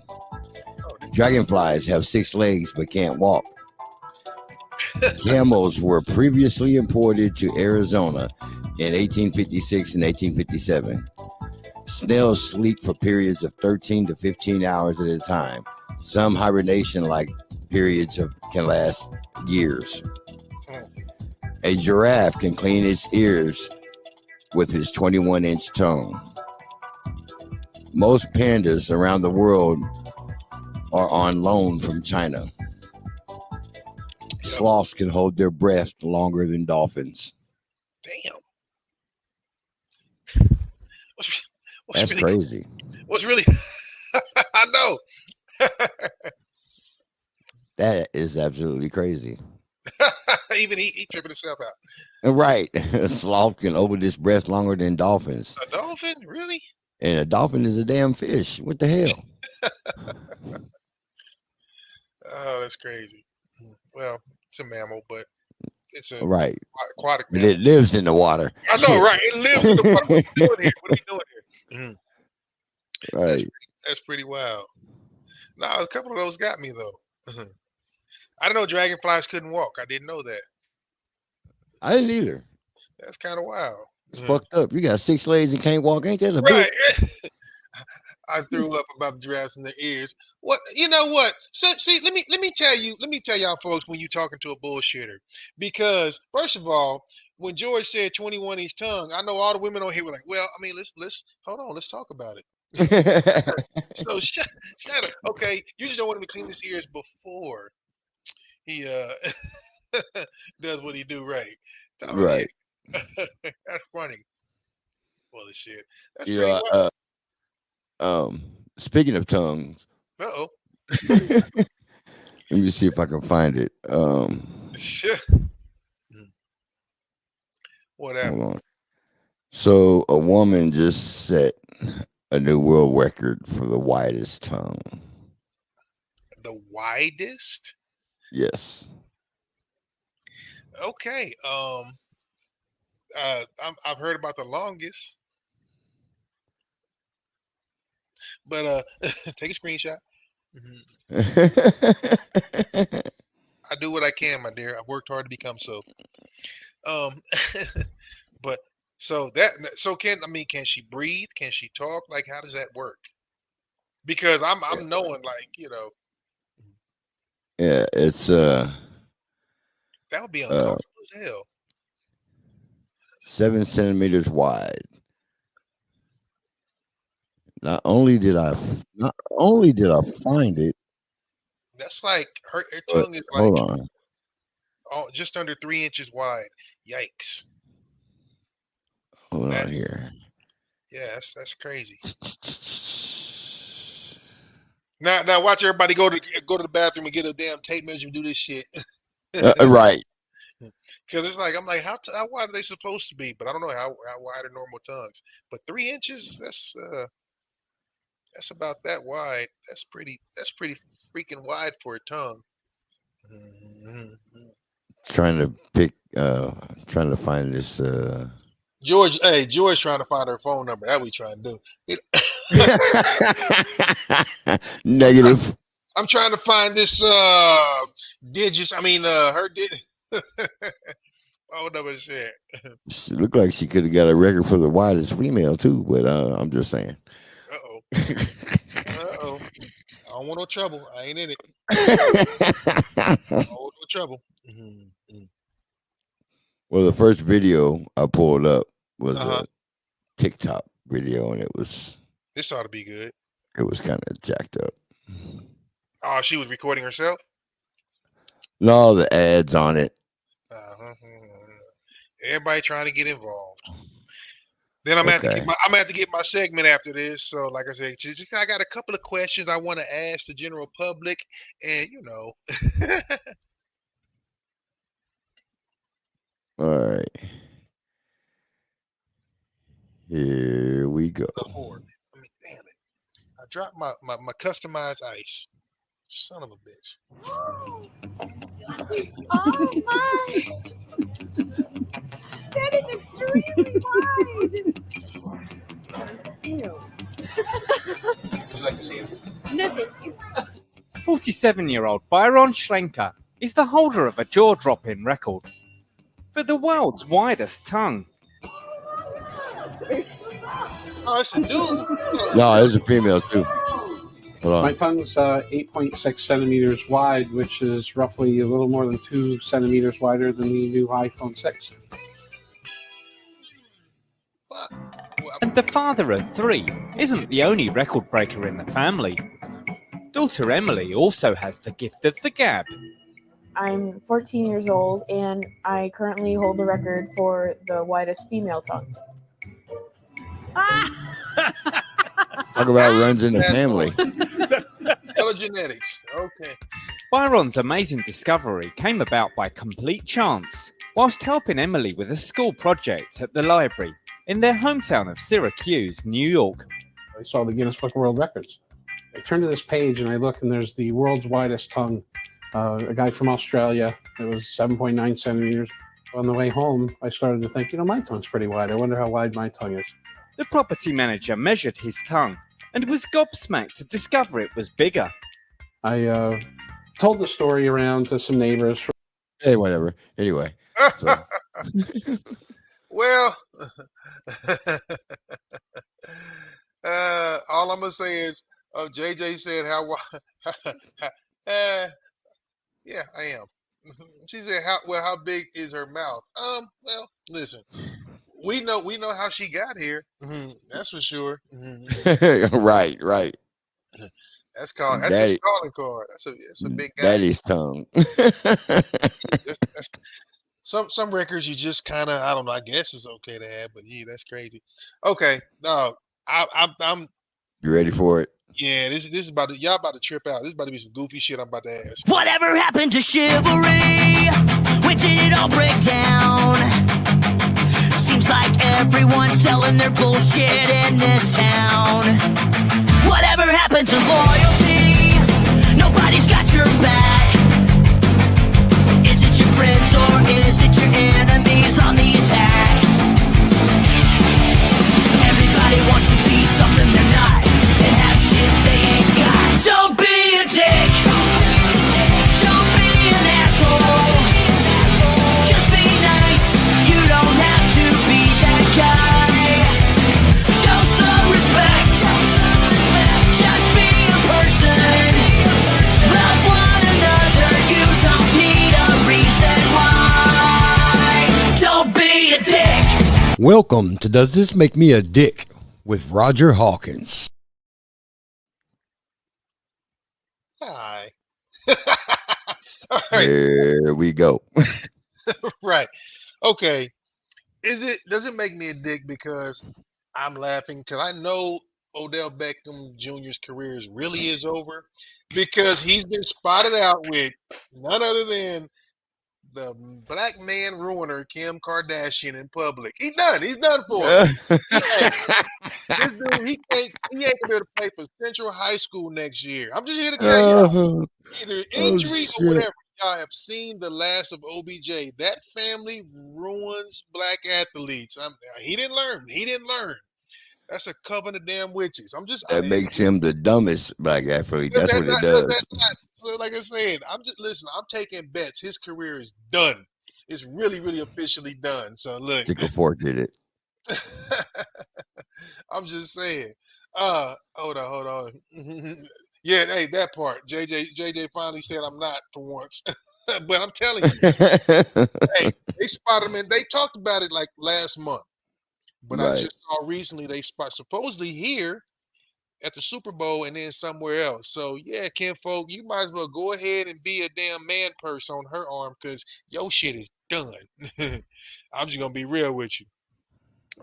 Dragonflies have 6 legs but can't walk. Camels were previously imported to Arizona in 1856 and 1857. Snails sleep for periods of 13 to 15 hours at a time. Some hibernation-like periods can last years. A giraffe can clean its ears with his 21-inch tongue. Most pandas around the world are on loan from China. Sloths can hold their breath longer than dolphins. Damn. That's really, crazy. What's really? I know. That is absolutely crazy. Even he tripping himself out. Right. A sloth can hold its breath longer than dolphins. A dolphin? Really? And a dolphin is a damn fish. What the hell? Oh, that's crazy. Well, it's a mammal, but it's a Right. aquatic But mammal. it lives in the water. I know, right? It lives in the water. What are you doing here? What are you doing here? Right. That's pretty wild. No, a couple of those got me though. I didn't know dragonflies couldn't walk. I didn't know that. I didn't either. That's kind of wild. It's fucked up. You got 6 legs and can't walk. Ain't that a Right. bitch? I threw up about the giraffes in their ears. What you know what? So see, let me tell y'all folks when you talking to a bullshitter. Because first of all, when George said 21-inch tongue, I know all the women on here were like, well, I mean, let's hold on, let's talk about it. So shut up. Okay, you just don't want him to clean his ears before he does what he do, right? Right. That's funny. Well, the shit. That's You pretty know, wild. speaking of tongues, Uh-oh. let me see if I can find it. What happened? Hold on. So a woman just set a new world record for the widest tongue. The widest? Yes. Okay. I've heard about the longest, but take a screenshot. I do what I can, my dear. I've worked hard to become so. But so can she breathe? Can she talk? Like, how does that work? Because I'm knowing, like, you know. Yeah, it's that would be uncomfortable as hell. 7 centimeters wide. Not only did I find it. That's like her tongue is like hold on. Just under 3 inches wide. Yikes. Hold on here. Yeah, that's crazy. Now watch everybody go to the bathroom and get a damn tape measure and do this shit. Right. Because it's like, I'm like, how wide are they supposed to be? But I don't know how wide are normal tongues. But 3 inches, that's about that wide. That's pretty freaking wide for a tongue. Trying to find this George trying to find her phone number. That we trying to do. Negative. I'm trying to find this digits. I mean, her phone number shit. She looked like she could have got a record for the widest female too, but I'm just saying. Uh-oh. I don't want no trouble. I ain't in it. I don't want no trouble. Mm-hmm. Well, the first video I pulled up was a TikTok video, and this ought to be good. It was kind of jacked up. Oh, she was recording herself? No, the ads on it. Everybody trying to get involved. Then I'm gonna have to get my segment after this. So, like I said, I got a couple of questions I want to ask the general public, and All right. Here we go. Damn it. I dropped my customized ice. Son of a bitch. Oh my! That is extremely wide. Ew. Would you like to see him? No, thank you. 47-year-old Byron Schlenker is the holder of a jaw-dropping record for the world's widest tongue. Oh, it's a dude. No, it's a female too. Hold on. My tongue's 8.6 centimeters wide, which is roughly a little more than 2 centimeters wider than the new iPhone 6. And the father of 3 isn't the only record breaker in the family. Daughter Emily also has the gift of the gab. I'm 14 years old, and I currently hold the record for the widest female tongue. Talk about runs in the family. Telegenetics. Okay. Byron's amazing discovery came about by complete chance, whilst helping Emily with a school project at the library in their hometown of Syracuse, New York. I saw the Guinness Book of World Records. I turned to this page and I looked, and there's the world's widest tongue. A guy from Australia. It was 7.9 centimeters. On the way home, I started to think, my tongue's pretty wide. I wonder how wide my tongue is. The property manager measured his tongue and was gobsmacked to discover it was bigger. I told the story around to some neighbors. Hey, whatever. Anyway. So. Well, all I'm going to say is, JJ said yeah, I am. She said, how big is her mouth? Well, listen, we know how she got here. That's for sure. Right. That's a calling card. That's a big guy. Daddy's tongue. Some records you just kind of, I don't know, I guess it's okay to have, but yeah, that's crazy. Okay, no, I'm. You ready for it? Yeah, this is about to, y'all about to trip out. This is about to be some goofy shit I'm about to ask. Whatever happened to chivalry? When did it all break down? Seems like everyone's selling their bullshit in this town. Whatever happened to loyalty? Nobody's got your back. Is it your friends or is it your enemies on the attack? Everybody wants to be something they're not. And have shit they ain't got. Don't be a dick. Don't be an asshole. Just be nice. You don't have to be that guy. Show some respect. Just be a person. Love one another. You don't need a reason why. Don't be a dick. Welcome to Does This Make Me a Dick with Roger Hawkins. Hi. All right. There we go. Right. Okay. Does it make me a dick because I'm laughing? Because I know Odell Beckham Jr.'s career really is over because he's been spotted out with none other than the black man ruiner Kim Kardashian in public. He's done for it. This dude, he ain't gonna be able to play for Central High School next year. I'm just here to tell you, either injury or whatever. y'all have seen the last of OBJ. That family ruins black athletes. He didn't learn. He didn't learn. That's a coven of damn witches. I'm just. That makes him the dumbest black athlete. That's what it does. So like I said, I'm taking bets. His career is done. It's really, really officially done. So look. Chick Ford did it. I'm just saying. Hold on. Yeah, hey, that part. JJ finally said I'm not for once. But I'm telling you, hey, they spotted him, and they talked about it like last month. But I just saw recently they supposedly here at the Super Bowl and then somewhere else. So yeah, Kinfolk, you might as well go ahead and be a damn man purse on her arm because your shit is done. I'm just gonna be real with you.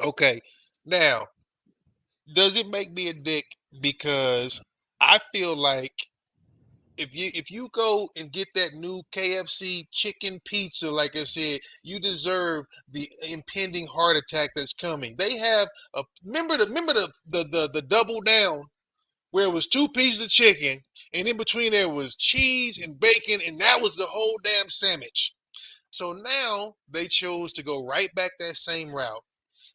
Okay, now, does it make me a dick? Because I feel like if you go and get that new KFC chicken pizza, like I said, you deserve the impending heart attack that's coming. They have a remember the double down where it was 2 pieces of chicken and in between there was cheese and bacon and that was the whole damn sandwich. So now they chose to go right back that same route.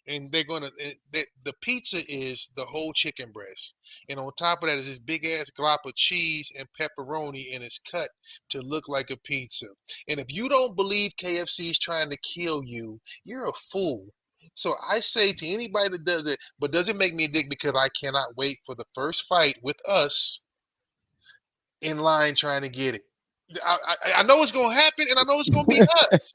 And they're gonna the pizza is the whole chicken breast, and on top of that is this big ass glop of cheese and pepperoni, and it's cut to look like a pizza. And if you don't believe KFC is trying to kill you, you're a fool. So I say to anybody that does it, but does it make me a dick because I cannot wait for the first fight with us in line trying to get it. I know it's gonna happen, and I know it's gonna be us.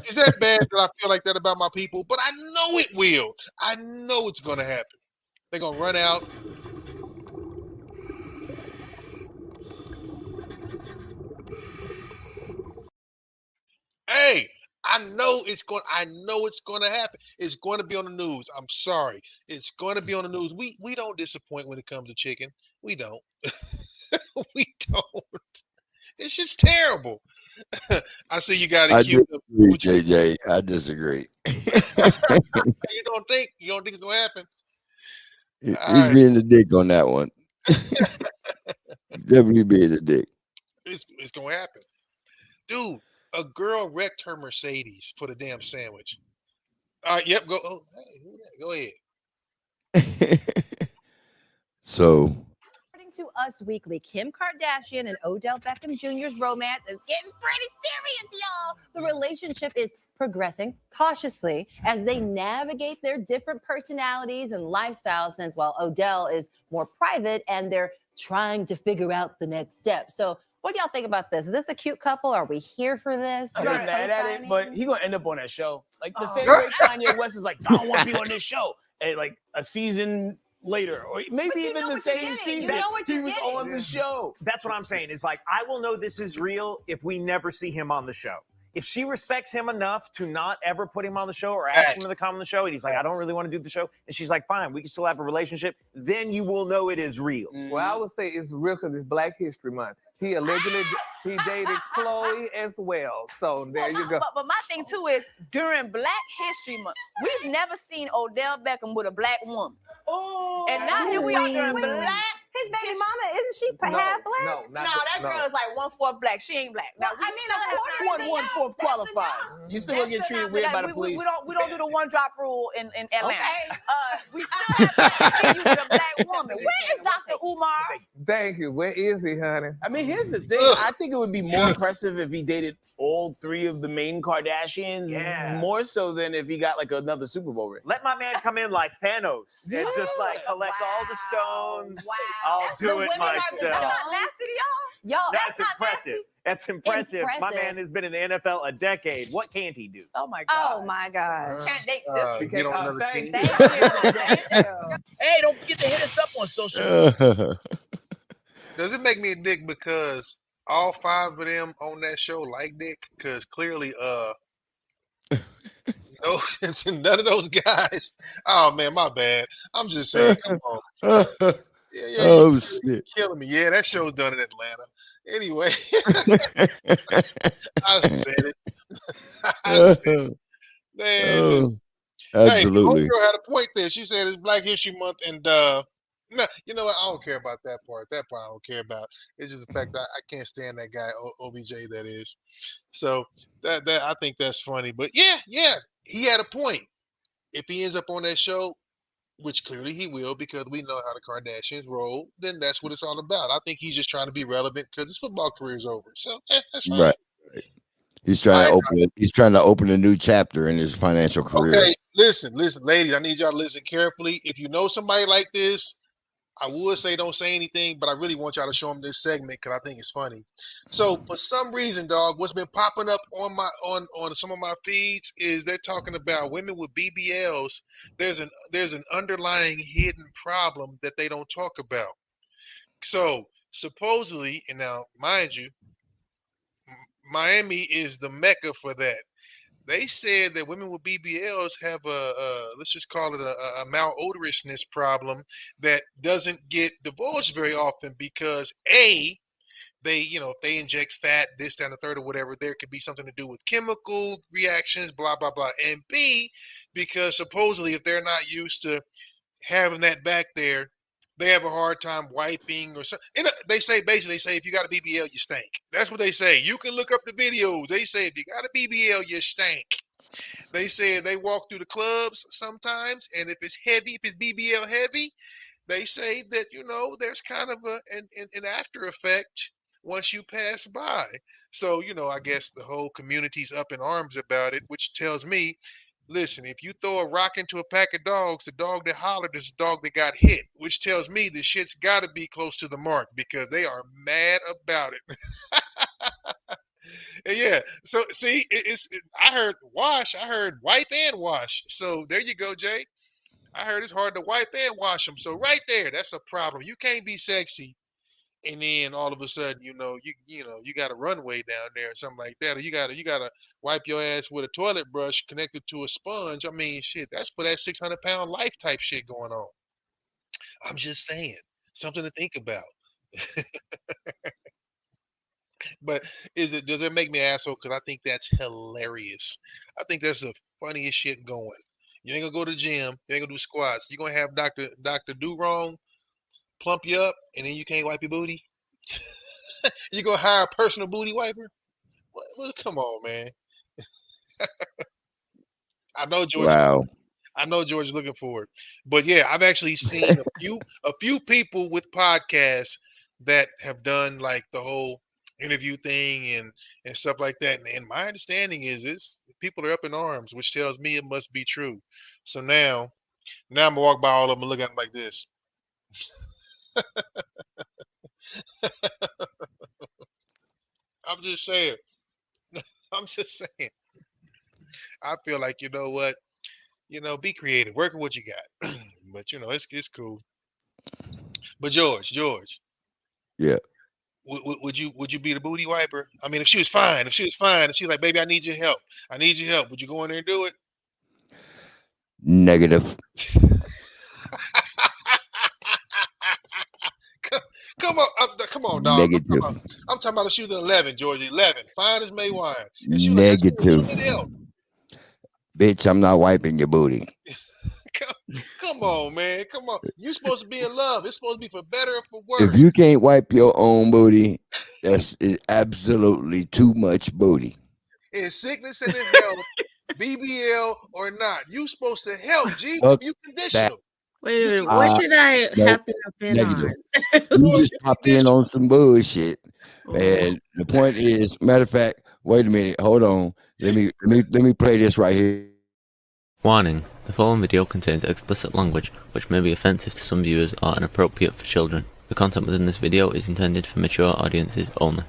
Is that bad that I feel like that about my people? But I know it will. I know it's gonna happen. They're gonna run out. Hey, I know it's gonna happen. It's gonna be on the news. I'm sorry. It's gonna be on the news. We don't disappoint when it comes to chicken. We don't. We don't. It's just terrible. I see you got it queued up. JJ, I disagree. You don't think it's gonna happen? He's being a dick on that one. Definitely being a dick. It's gonna happen, dude. A girl wrecked her Mercedes for the damn sandwich. Yep. Go. Oh, hey, who that? Go ahead. So. According to Us Weekly, Kim Kardashian and Odell Beckham Jr.'s romance is getting pretty serious, y'all. The relationship is progressing cautiously as they navigate their different personalities and lifestyles, since while Odell is more private and they're trying to figure out the next step. So what do y'all think about this? Is this a cute couple? Are we here for this? I'm not mad at it, but he's gonna end up on that show. Like the same way Kanye West is like, I don't want to be on this show. And like a season later, or maybe even the same season, he was on the show. That's what I'm saying. It's like, I will know this is real if we never see him on the show. If she respects him enough to not ever put him on the show or ask him to come on the show, and he's like, I don't really want to do the show, and she's like, fine, we can still have a relationship, then you will know it is real. Well, I would say it's real because it's Black History Month. He allegedly he dated Chloe as well. So there you go. But my thing too is during Black History Month, we've never seen Odell Beckham with a black woman. Oh, and now here we are during Black. His baby mama, isn't she half black? No, that girl is like 1/4 black. She ain't black. Now, one 1/4 qualifies. You still gonna get treated weird by the police. We don't do the 1-drop rule in Atlanta. Okay. We still have to see you with a black woman. Where is Dr. Umar? Thank you. Where is he, honey? I mean, here's the thing. I think it would be more impressive if he dated all 3 of the main Kardashians, more so than if he got like another Super Bowl ring. Let my man come in like Thanos and just like collect all the stones. I'll do it myself. That's not nasty, y'all. That's impressive. That's impressive. My man has been in the NFL a decade. What can't he do? Oh my God. Oh my God. Can't date sister. Get on another team. Hey, don't forget to hit us up on social media. Does it make me a dick because all 5 of them on that show like dick? Because clearly, none of those guys. Oh man, my bad. I'm just saying. Come on. Oh shit! Killing me. Yeah, that show's done in Atlanta. Anyway, I said it. Man, absolutely. Hey, homegirl had a point there. She said it's Black History Month, and No, you know what? I don't care about that part. That part I don't care about. It's just the fact that I can't stand that guy, OBJ. That is. So that I think that's funny. But yeah, he had a point. If he ends up on that show, which clearly he will, because we know how the Kardashians roll, then that's what it's all about. I think he's just trying to be relevant because his football career is over. So that's fine. Right. He's trying to open it. He's trying to open a new chapter in his financial career. Okay, listen, ladies. I need y'all to listen carefully. If you know somebody like this, I would say don't say anything, but I really want y'all to show them this segment because I think it's funny. So for some reason, dog, what's been popping up on my on some of my feeds is they're talking about women with BBLs. There's an underlying hidden problem that they don't talk about. So supposedly, and now mind you, Miami is the mecca for that. They said that women with BBLs have let's just call it a malodorousness problem that doesn't get divulged very often because A, they, if they inject fat, this, that, and the third, or whatever, there could be something to do with chemical reactions, blah, blah, blah. And B, because supposedly if they're not used to having that back there, they have a hard time wiping or something. They say if you got a BBL, you stink. That's what they say. You can look up the videos. They say if you got a BBL, you stink. They say they walk through the clubs sometimes, and if it's heavy, if it's BBL heavy, they say that there's kind of an after effect once you pass by. So I guess the whole community's up in arms about it, which tells me, listen, if you throw a rock into a pack of dogs, the dog that hollered is the dog that got hit, which tells me the shit's got to be close to the mark because they are mad about it. And yeah, so see, I heard wash, I heard wipe and wash. So there you go, Jay. I heard it's hard to wipe and wash them. So right there, that's a problem. You can't be sexy and then all of a sudden, you got a runway down there or something like that, or you gotta wipe your ass with a toilet brush connected to a sponge. I mean, shit, that's for that 600-pound life type shit going on. I'm just saying, something to think about. But does it make me an asshole? Because I think that's hilarious. I think that's the funniest shit going. You ain't gonna go to the gym. You ain't gonna do squats. You're gonna have Dr. Do Wrong plump you up, and then you can't wipe your booty. You gonna hire a personal booty wiper? Well, come on, man. I know George. Wow. I know George is looking for it, but yeah, I've actually seen a few people with podcasts that have done like the whole interview thing and stuff like that. And my understanding is people are up in arms, which tells me it must be true. So now I'm gonna walk by all of them and look at them like this. I'm just saying. I'm just saying. I feel like what, be creative, work with what you got. But it's cool. But George, yeah. Would you be the booty wiper? I mean, if she was fine, and she's like, baby, I need your help. Would you go in there and do it? Negative. Come on, dog. Negative. I'm talking about if she was an 11, George, 11, fine as May wine. Negative. Bitch, I'm not wiping your booty. Come on, man. Come on. You're supposed to be in love. It's supposed to be for better or for worse. If you can't wipe your own booty, that's absolutely too much booty. In sickness and in health, BBL or not, you supposed to help. G, you conditional. Wait a minute. What did I happen up in on? You just popped in on some bullshit. And the point is, matter of fact, wait a minute, hold on. Let me play this right here. Warning: the following video contains explicit language which may be offensive to some viewers or inappropriate for children. The content within this video is intended for mature audiences only.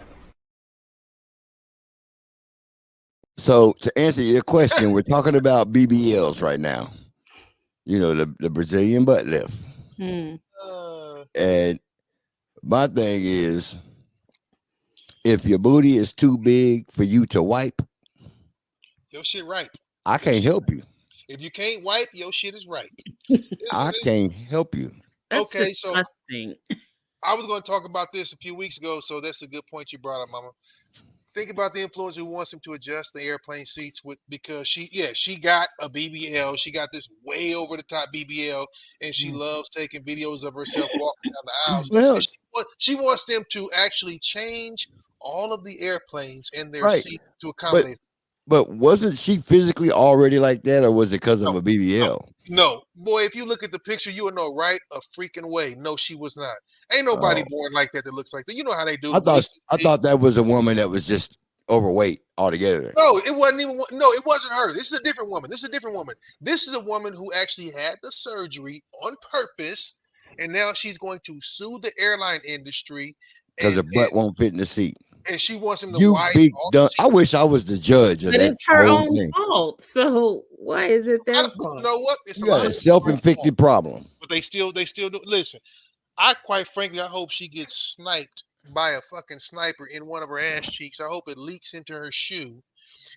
So to answer your question, we're talking about BBLs right now. The Brazilian butt lift. And my thing is, if your booty is too big for you to wipe, your shit ripe. I can't help you. If you can't wipe, your shit is ripe. I can't help you. That's disgusting. I was going to talk about this a few weeks ago, so that's a good point you brought up, Mama. Think about the influencer who wants him to adjust the airplane seats because she got a BBL. She got this way over the top BBL, and she loves taking videos of herself walking down the aisles. Well, And she wants them to actually change all of the airplanes in their right. seats to accommodate. But wasn't she physically already like that, or was it because of a BBL? No, boy, if you look at the picture, you would know right a freaking way. No, she was not. Ain't nobody born like that looks like that. You know how they do. I thought that was a woman that was just overweight altogether. No, it wasn't even. No, it wasn't her. This is a different woman. This is a woman who actually had the surgery on purpose, and now she's going to sue the airline industry Because her butt won't fit in the seat. and she wants him to You wipe big all dumb. I wish I was the judge of But that. it's her whole own thing. fault. So why is it their fault? You know what? It's You got a self-inflicted problem. But they still do. Listen, I quite frankly, I hope she gets sniped by a fucking sniper in one of her ass cheeks. I hope it leaks into her shoe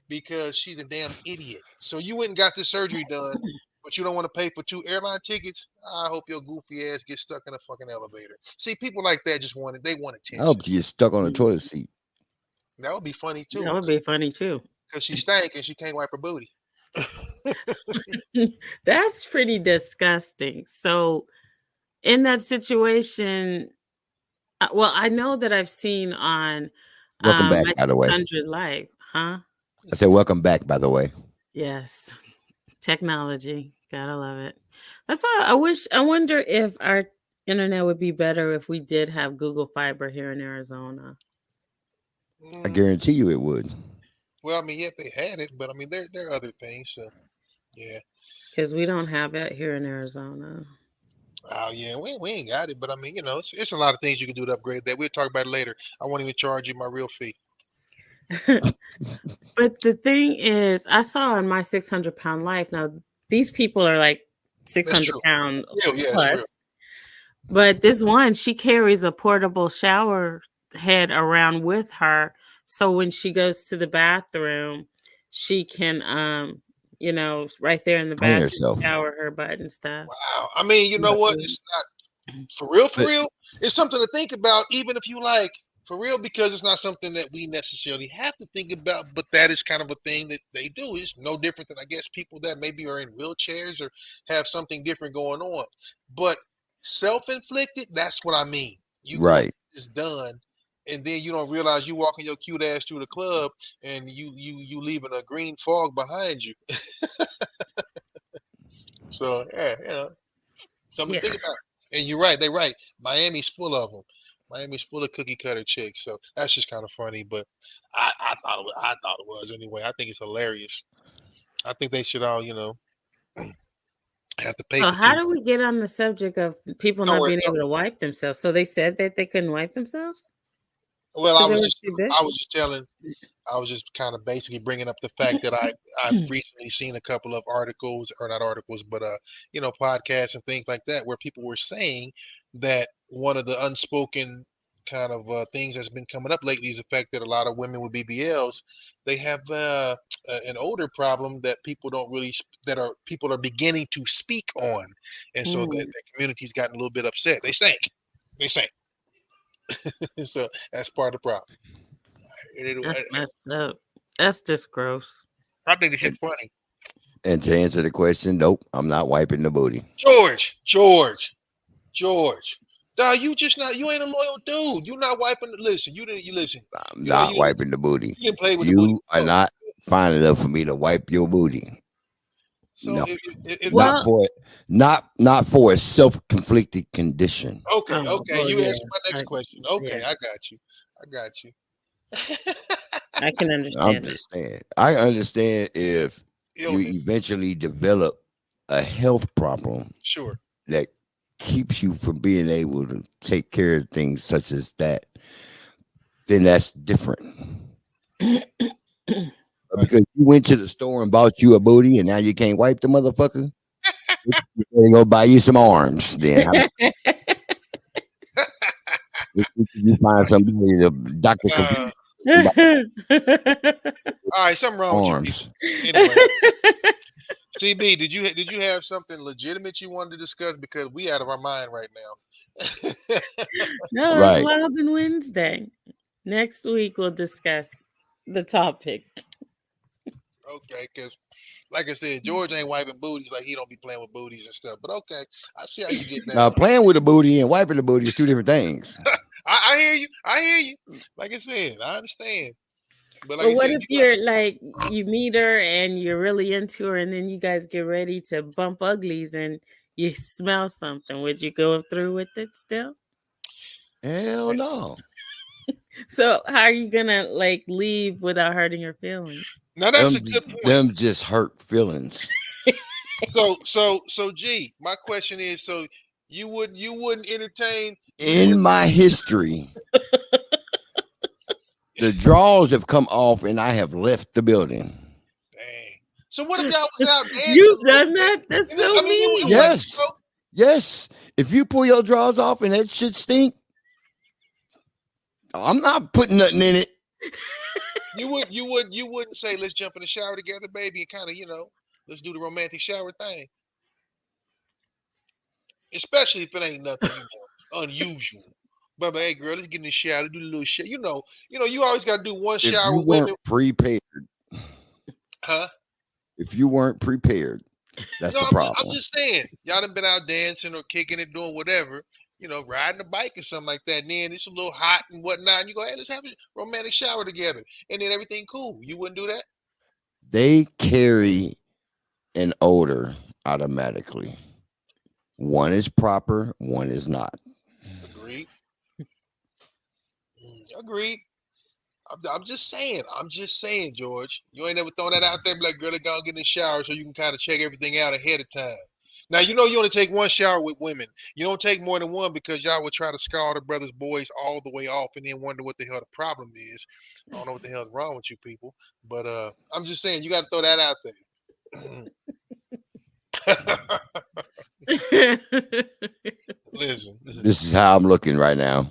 because she's a damn idiot. So you went and got this surgery done, but you don't want to pay for 2 airline tickets. I hope your goofy ass gets stuck in a fucking elevator. See, people like that just want attention. I hope you get stuck on the toilet seat. That would be funny too. That would be funny too. Because she stank and she can't wipe her booty. That's pretty disgusting. So, in that situation, well, I know that I've seen on Welcome back, my by the way. 600 Live, huh? I said, welcome back, by the way. Yes, technology, gotta love it. That's all. I wonder if our internet would be better if we did have Google Fiber here in Arizona. I guarantee you it would. Well, I mean, yeah, they had it, but I mean, there are other things. So, yeah. Because we don't have it here in Arizona. Oh yeah, we ain't got it, but I mean, you know, it's a lot of things you can do to upgrade that. We'll talk about it later. I won't even charge you my real fee. But the thing is, I saw on my 600-pound life. Now these people are like 600 pounds plus. But this one, she carries a portable shower head around with her, so when she goes to the bathroom, she can you know, right there in the bathroom, shower her butt and stuff. Wow. I mean, you know what? It's not for real. It's something to think about, even if you like, for real, because it's not something that we necessarily have to think about, but that is kind of a thing that they do. It's no different than, I guess, people that maybe are in wheelchairs or have something different going on. But self-inflicted, that's what I mean. You right. It's done. And then you don't realize you walking your cute ass through the club and you leaving a green fog behind you. So yeah, you know, something to think about. And you're right, they're right. Miami's full of them. Miami's full of cookie cutter chicks. So that's just kind of funny. But I thought it was anyway. I think it's hilarious. I think they should all, you know, have to pay. So how do we get on the subject of people not being able to wipe themselves? So they said that they couldn't wipe themselves? Well, I was just kind of basically bringing up the fact that I've recently seen a couple of articles, or not articles, but you know, podcasts and things like that, where people were saying that one of the unspoken kind of things that's been coming up lately is the fact that a lot of women with BBLs, they have an odor problem that people don't really, people are beginning to speak on, and so the community's gotten a little bit upset. They stink. So that's part of the problem. That's messed up. That's just gross. I think it's funny. And to answer the question, nope, I'm not wiping the booty. George. Dog, you ain't a loyal dude. You're not wiping. Listen. I'm not wiping the booty. You didn't play with the booty. You are not fine enough for me to wipe your booty. So no, if not for a self-conflicted condition. Okay. You answered my next question. Okay, yeah. I got you. I can understand. I understand if you eventually develop a health problem. Sure. That keeps you from being able to take care of things such as that, then that's different. Because you went to the store and bought you a booty and now you can't wipe the motherfucker, you go buy you some arms. Then you find somebody, the doctor. All right, something wrong with you. Anyway, CB, did you have something legitimate you wanted to discuss? Because we out of our mind right now. No, it's Right. Wild and Wednesday. Next week we'll discuss the topic. Okay, because like I said, George ain't wiping booties like he don't be playing with booties and stuff. But okay, I see how you get Now, down. playing with the booty and wiping the booty is two different things. I hear you. I hear you. Like I said, I understand. But like But I what said, if you're like you meet her and you're really into her, and then you guys get ready to bump uglies and you smell something? Would you go through with it still? Hell no. So how are you gonna like leave without hurting her feelings? now that's a good point. Them just hurt feelings. So G, my question is, so you wouldn't entertain In my history, the draws have come off and I have left the building. So what if y'all was out dancing? You've done that? That's so I mean, mean. Yes. Yes. If you pull your drawers off and that shit stink, I'm not putting nothing in it. You wouldn't say, let's jump in the shower together, baby, and kind of, let's do the romantic shower thing. Especially if it ain't nothing unusual. But hey, girl, let's get in the shower, do a little shit. You always got to do one If shower you with women. weren't prepared, Huh? if you weren't prepared, that's the problem. I'm just saying, y'all done been out dancing or kicking it, doing whatever, riding a bike or something like that. And then it's a little hot and whatnot. And you go, hey, let's have a romantic shower together. And then everything cool. You wouldn't do that? They carry an odor automatically. One is proper, one is not. Agreed. Agreed. I'm just saying, George. You ain't never thrown that out there, be like, girl, go get in the shower so you can kind of check everything out ahead of time. Now, you only take one shower with women. You don't take more than one because y'all would try to scar the brothers, boys all the way off and then wonder what the hell the problem is. I don't know what the hell is wrong with you people. But I'm just saying, you got to throw that out there. Listen. This is how I'm looking right now.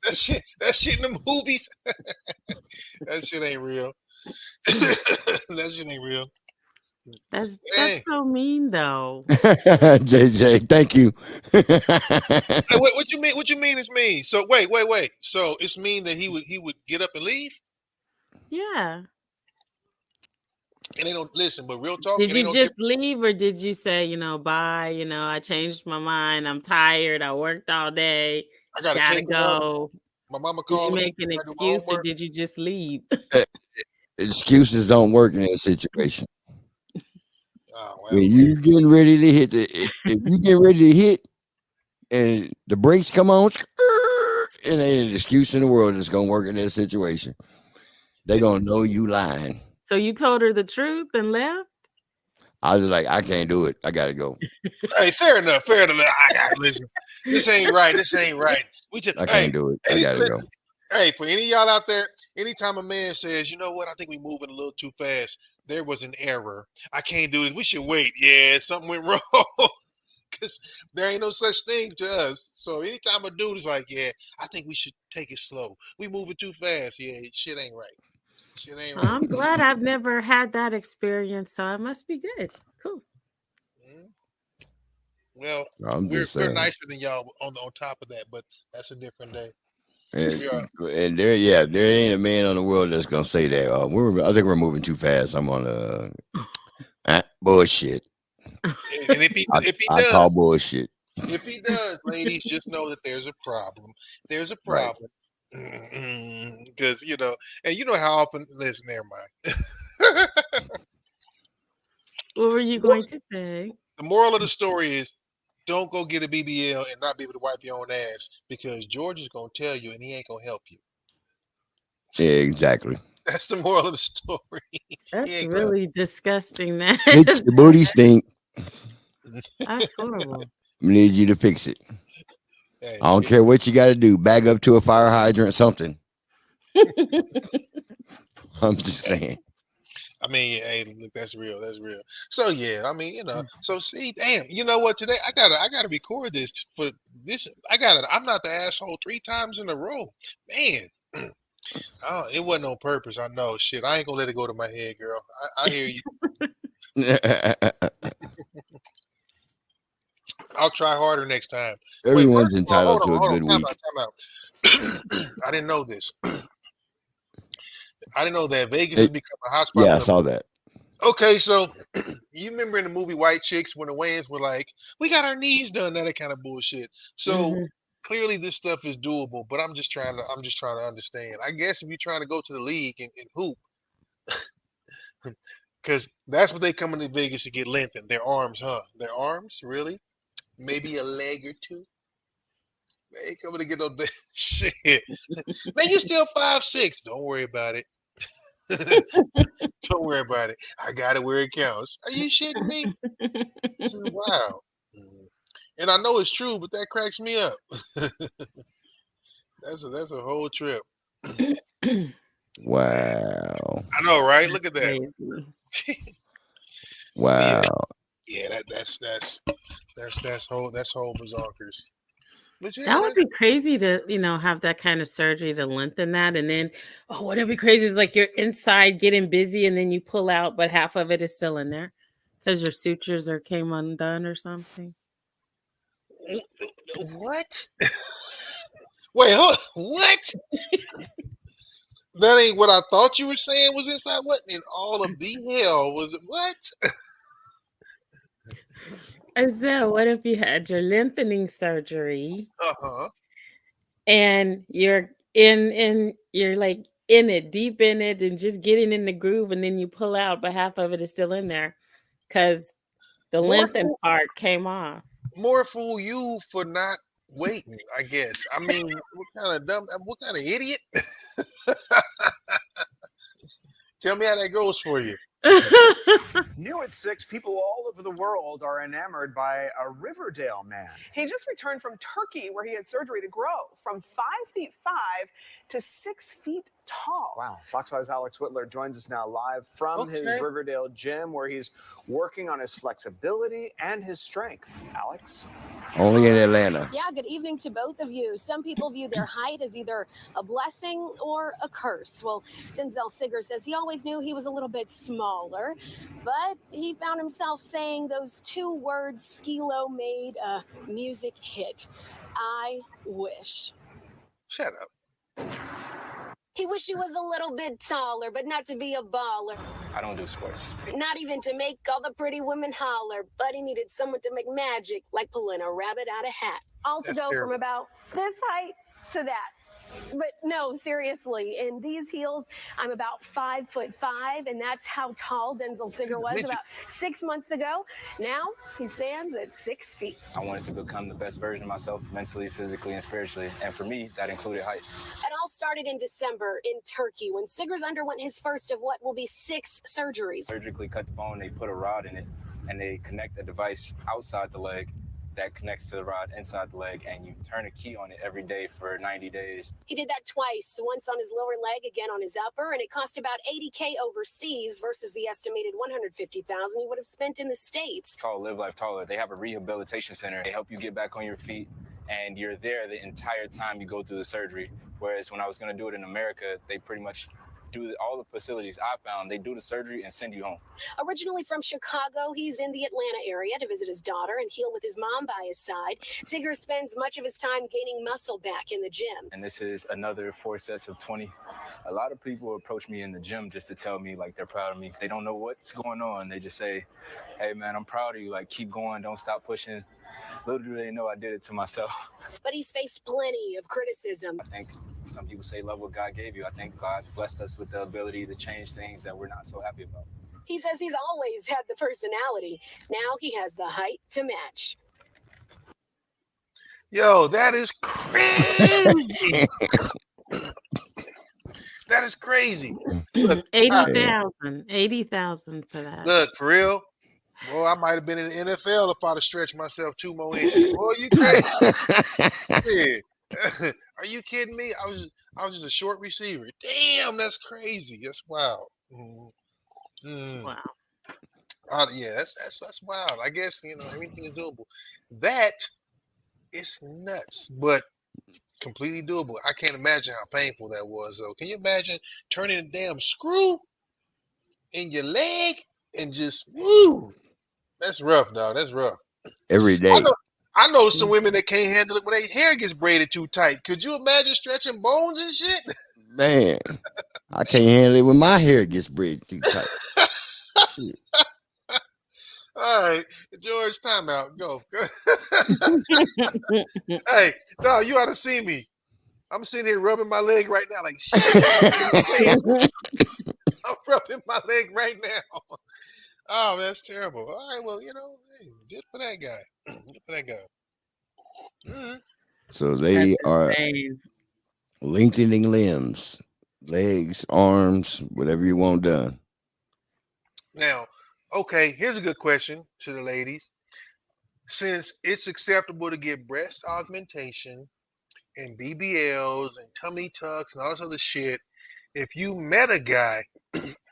That shit in the movies. That shit ain't real. That shit ain't real. That's so mean, though. JJ, thank you. Hey, what you mean? What you mean it's mean? So wait. So it's mean that he would get up and leave? Yeah. And they don't listen, but real talk. Did you just leave, or did you say, bye? I changed my mind. I'm tired. I worked all day. I gotta go. My mama Did called. you make an excuse, or did you just leave? Excuses don't work in that situation. Oh, well. When you getting ready to hit if you get ready to hit and the brakes come on, and ain't an excuse in the world that's gonna work in that situation. They're gonna know you lying. So you told her the truth and left? I was like, I can't do it. I gotta go. Hey, fair enough. I gotta listen. This ain't right. I can't do it. I gotta go. Hey, for any of y'all out there, anytime a man says, you know what, I think we're moving a little too fast, there was an error. I can't do this. We should wait. Yeah, something went wrong. Because there ain't no such thing to us. So anytime a dude is like, yeah, I think we should take it slow. We moving too fast. Yeah, shit ain't right. I'm glad I've never had that experience, so it must be good. Cool. Well, we're nicer than y'all on top of that, but that's a different day. And there ain't a man on the world that's gonna say that. I think we're moving too fast. I'm on bullshit. And if he does, I call bullshit. If he does, ladies, just know that there's a problem. There's a problem. Because and you know how often. Listen, never mind. What were you going to say? The moral of the story is, don't go get a BBL and not be able to wipe your own ass, because George is gonna tell you and he ain't gonna help you. Yeah, exactly. That's the moral of the story. That's really disgusting. That Fix the booty stink. That's horrible. We need you to fix it. Hey, I don't care what you got to do. Bag up to a fire hydrant or something. I'm just saying. I mean, hey, look, that's real. That's real. So yeah, I mean, so see, damn, you know what? Today I gotta record this for this. I'm not the asshole 3 times in a row, man. Oh, it wasn't on purpose. I know. Shit, I ain't gonna let it go to my head, girl. I hear you. I'll try harder next time. Everyone's Wait, first of all, entitled to a good week. Time out. I didn't know this. I didn't know that Vegas Hey, has become a hotspot. yeah, I saw that. Okay, so you remember in the movie White Chicks when the Wayans were like, "We got our knees done," that kind of bullshit. So clearly, this stuff is doable. But I'm just trying to understand. I guess if you're trying to go to the league and hoop, because that's what they come into Vegas to get lengthened. Their arms, huh? Their arms, really? Maybe a leg or two. They ain't coming to get no shit. Man, you still 5'6". Don't worry about it. Don't worry about it. I got it where it counts. Are you shitting me? This is wild. And I know it's true, but that cracks me up. That's a whole trip. Wow. I know, right? Look at that. Wow. Yeah, that's whole bazonkers. But yeah, That would be crazy to, have that kind of surgery to lengthen that. And then, what'd be crazy is like you're inside getting busy and then you pull out, but half of it is still in there because your sutures came undone or something. What? Wait, what? That ain't what I thought you were saying was inside. What in all of the hell was it? What? I said, what if you had your lengthening surgery Uh-huh. and you're you're like in it, deep in it, and just getting in the groove, and then you pull out, but half of it is still in there because the lengthened part came off. More fool you for not waiting, I guess. I mean, what kind of idiot? Tell me how that goes for you. New at 6, people all over the world are enamored by a Riverdale man. He just returned from Turkey where he had surgery to grow from 5'5" to 6 feet tall. Wow. Fox 5's Alex Whitler joins us now live from his Riverdale gym where he's working on his flexibility and his strength. Alex? Only in Atlanta. Yeah, good evening to both of you. Some people view their height as either a blessing or a curse. Well, Denzel Sigger says he always knew he was a little bit smaller, but he found himself saying those 2 words Skee-Lo made a music hit. I wish. Shut up. He wished he was a little bit taller, but not to be a baller. I don't do sports. Not even to make all the pretty women holler, but he needed someone to make magic, like pulling a rabbit out of a hat. All to go from about this height to that. But no, seriously, in these heels, I'm about 5'5", and that's how tall Denzel Sigger was about 6 months ago. Now he stands at 6 feet. I wanted to become the best version of myself, mentally, physically, and spiritually. And for me, that included height. It all started in December in Turkey when Siggers underwent his first of what will be 6 surgeries. Surgically cut the bone, they put a rod in it, and they connect a device outside the leg that connects to the rod inside the leg, and you turn a key on it every day for 90 days. He did that twice, once on his lower leg, again on his upper, and it cost about $80K overseas versus the estimated $150,000 he would have spent in the States. It's called Live Life Taller. They have a rehabilitation center. They help you get back on your feet, and you're there the entire time you go through the surgery. Whereas when I was going to do it in America, they pretty much do all the facilities I found. They do the surgery and send you home. Originally from Chicago, he's in the Atlanta area to visit his daughter and heal with his mom by his side. Sigger spends much of his time gaining muscle back in the gym. And this is another 4 sets of 20. A lot of people approach me in the gym just to tell me like they're proud of me. They don't know what's going on. They just say, hey man, I'm proud of you. Like keep going, don't stop pushing. Little do they know I did it to myself. But he's faced plenty of criticism. I think some people say love what God gave you. I think God blessed us with the ability to change things that we're not so happy about. He says he's always had the personality. Now he has the height to match. Yo, that is crazy. That is crazy. Look, 80,000 for that. Look, for real. Well, I might have been in the NFL if I'd have stretched myself 2 more inches. Boy, you crazy? Yeah. Are you kidding me? I was just a short receiver. Damn, that's crazy. That's wild. Wow. Yeah, that's wild. I guess everything is doable. That is nuts, but completely doable. I can't imagine how painful that was, though. Can you imagine turning a damn screw in your leg? and just woo. That's rough, dog. That's rough. Every day. I know some women that can't handle it when their hair gets braided too tight. Could you imagine stretching bones and shit? Man, I can't handle it when my hair gets braided too tight. Shit. All right, George, time out. Go. Hey, no, you ought to see me. I'm sitting here rubbing my leg right now, like shit. I'm rubbing my leg right now. Oh, that's terrible. All right, well, hey, good for that guy. Good for that guy. Mm-hmm. So they are insane. lengthening limbs, legs, arms, whatever you want done. Now, okay, here's a good question to the ladies. Since it's acceptable to get breast augmentation and BBLs and tummy tucks and all this other shit, if you met a guy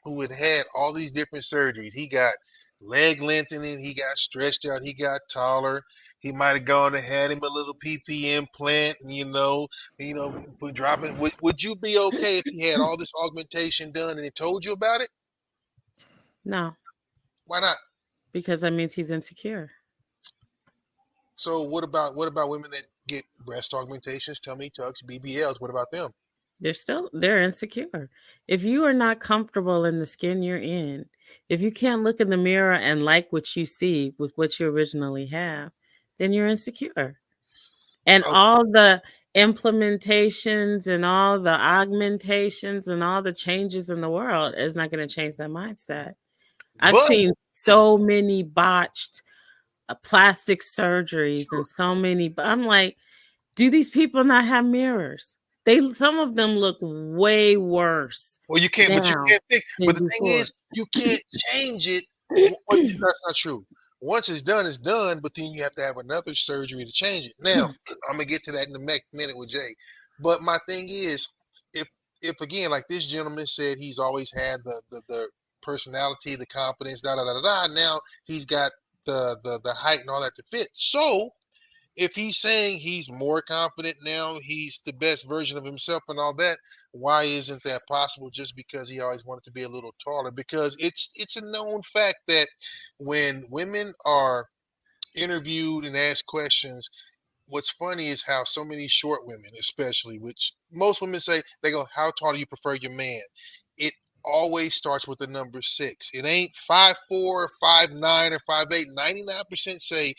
who had all these different surgeries, he got leg lengthening, he got stretched out, he got taller, he might have gone and had him a little PP implant, dropping. Would you be okay if he had all this augmentation done and he told you about it? No. Why not? Because that means he's insecure. So what about women that get breast augmentations, tummy tucks, BBLs? What about them? They're insecure. If you are not comfortable in the skin you're in, if you can't look in the mirror and like what you see with what you originally have, then you're insecure. And all the implementations and all the augmentations and all the changes in the world is not going to change that mindset. I've seen so many botched plastic surgeries and so many, but I'm like, do these people not have mirrors? Some of them look way worse. Well, you can't, but you can't fix. But the thing is, you can't change it. That's not true. Once it's done, it's done. But then you have to have another surgery to change it. Now, I'm gonna get to that in a minute with Jay. But my thing is, if again, like this gentleman said, he's always had the personality, the confidence, Now he's got the height and all that to fit. So if he's saying he's more confident now, he's the best version of himself and all that, why isn't that possible just because he always wanted to be a little taller? Because it's a known fact that when women are interviewed and asked questions, what's funny is how so many short women, especially, which most women say, they go, how tall do you prefer your man? It always starts with the number 6. It ain't 5'4", 5'9", or 5'8". 99% say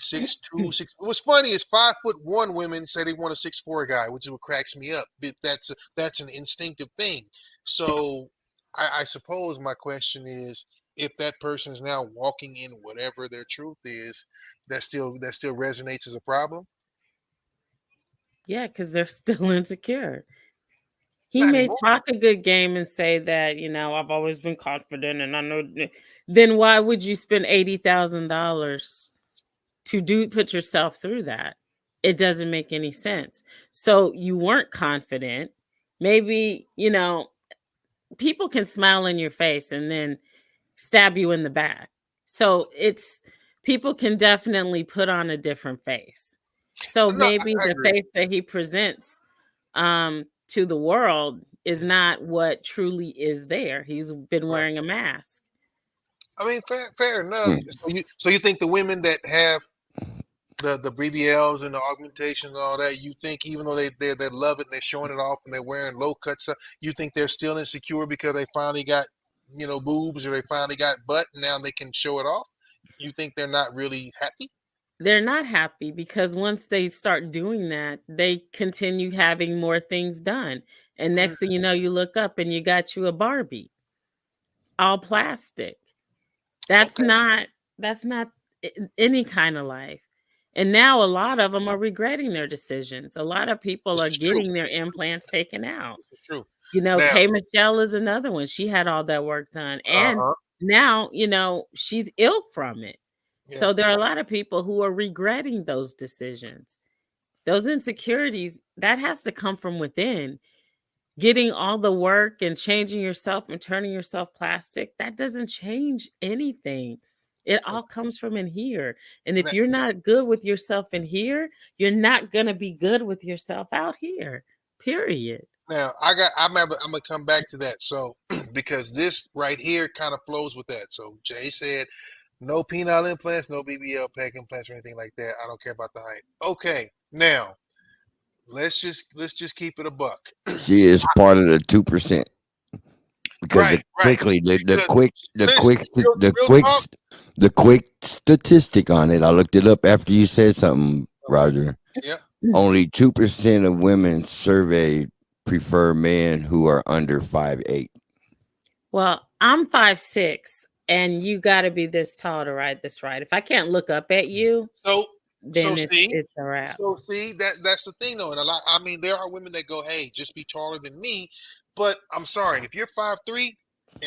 6'2", 6. What's funny is 5'1" women say they want a 6'4" guy, which is what cracks me up. But that's an instinctive thing. So I suppose my question is, if that person is now walking in whatever their truth is, that still resonates as a problem. Yeah, because they're still insecure. He may talk a good game and say that, I've always been confident and I know. Then why would you spend $80,000 to put yourself through that? It doesn't make any sense. So you weren't confident. Maybe, people can smile in your face and then stab you in the back. So people can definitely put on a different face. So maybe the face that he presents to the world is not what truly is there. He's been wearing a mask. I mean, fair enough. So you think the women that have the BBLs and the augmentations and all that, you think even though they love it and they're showing it off and they're wearing low cuts, you think they're still insecure because they finally got boobs or they finally got butt and now they can show it off? You think they're not really happy? They're not happy because once they start doing that, they continue having more things done. And next thing you know, you look up and you got you a Barbie, all plastic. That's not any kind of life. And now a lot of them are regretting their decisions. A lot of people are getting their implants taken out. It's true. Kay Michelle is another one. She had all that work done. And now, she's ill from it. Yeah. So there are a lot of people who are regretting those decisions. Those insecurities, that has to come from within. Getting all the work and changing yourself and turning yourself plastic, that doesn't change anything. It all comes from in here. And if you're not good with yourself in here, you're not going to be good with yourself out here, period. Now, I'm going to come back to that. So because this right here kind of flows with that. So Jay said, no penile implants, no BBL peg implants or anything like that. I don't care about the height. Okay, now let's just keep it a buck. She is part of the 2%. Because the quick statistic on it, I looked it up after you said something, Roger. Yep. Only 2% of women surveyed prefer men who are under 5'8". Well, I'm 5'6", and you got to be this tall to ride this ride. If I can't look up at you, then it's a wrap. So see, that's the thing though, and I mean, there are women that go, "Hey, just be taller than me," but I'm sorry, if you're 5'3"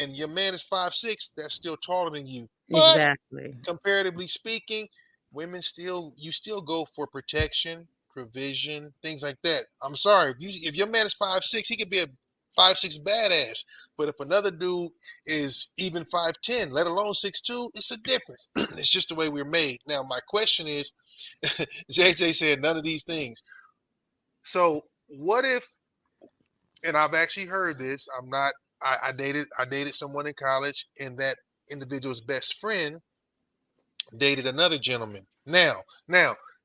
and your man is 5'6", that's still taller than you. But exactly. Comparatively speaking, women you still go for protection, provision, things like that. I'm sorry, if your man is 5'6", he could be a 5'6" badass. But if another dude is even 5'10", let alone 6'2", it's a difference. It's just the way we're made. Now, my question is, JJ said none of these things. So what if, and I've actually heard this, I dated someone in college, and that individual's best friend dated another gentleman. Now,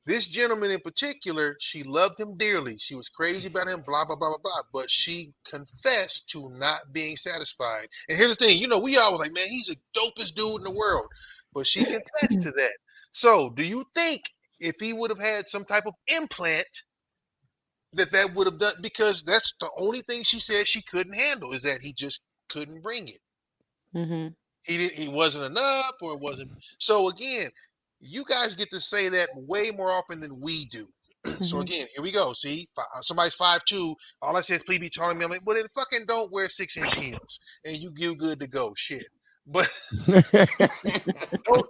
this gentleman in particular, she loved him dearly. She was crazy about him, blah, blah, blah, blah, blah. But she confessed to not being satisfied. And here's the thing, we all were like, man, he's the dopest dude in the world. But she confessed to that. So do you think if he would have had some type of implant that would have done, because that's the only thing she said she couldn't handle, is that he just couldn't bring it. Mm-hmm. He wasn't enough, or it wasn't. So again, you guys get to say that way more often than we do. So again, here we go. See, somebody's 5'2", all I say is please be taller than me. I'm like, well, then fucking don't wear 6-inch heels, and you good to go. Shit. But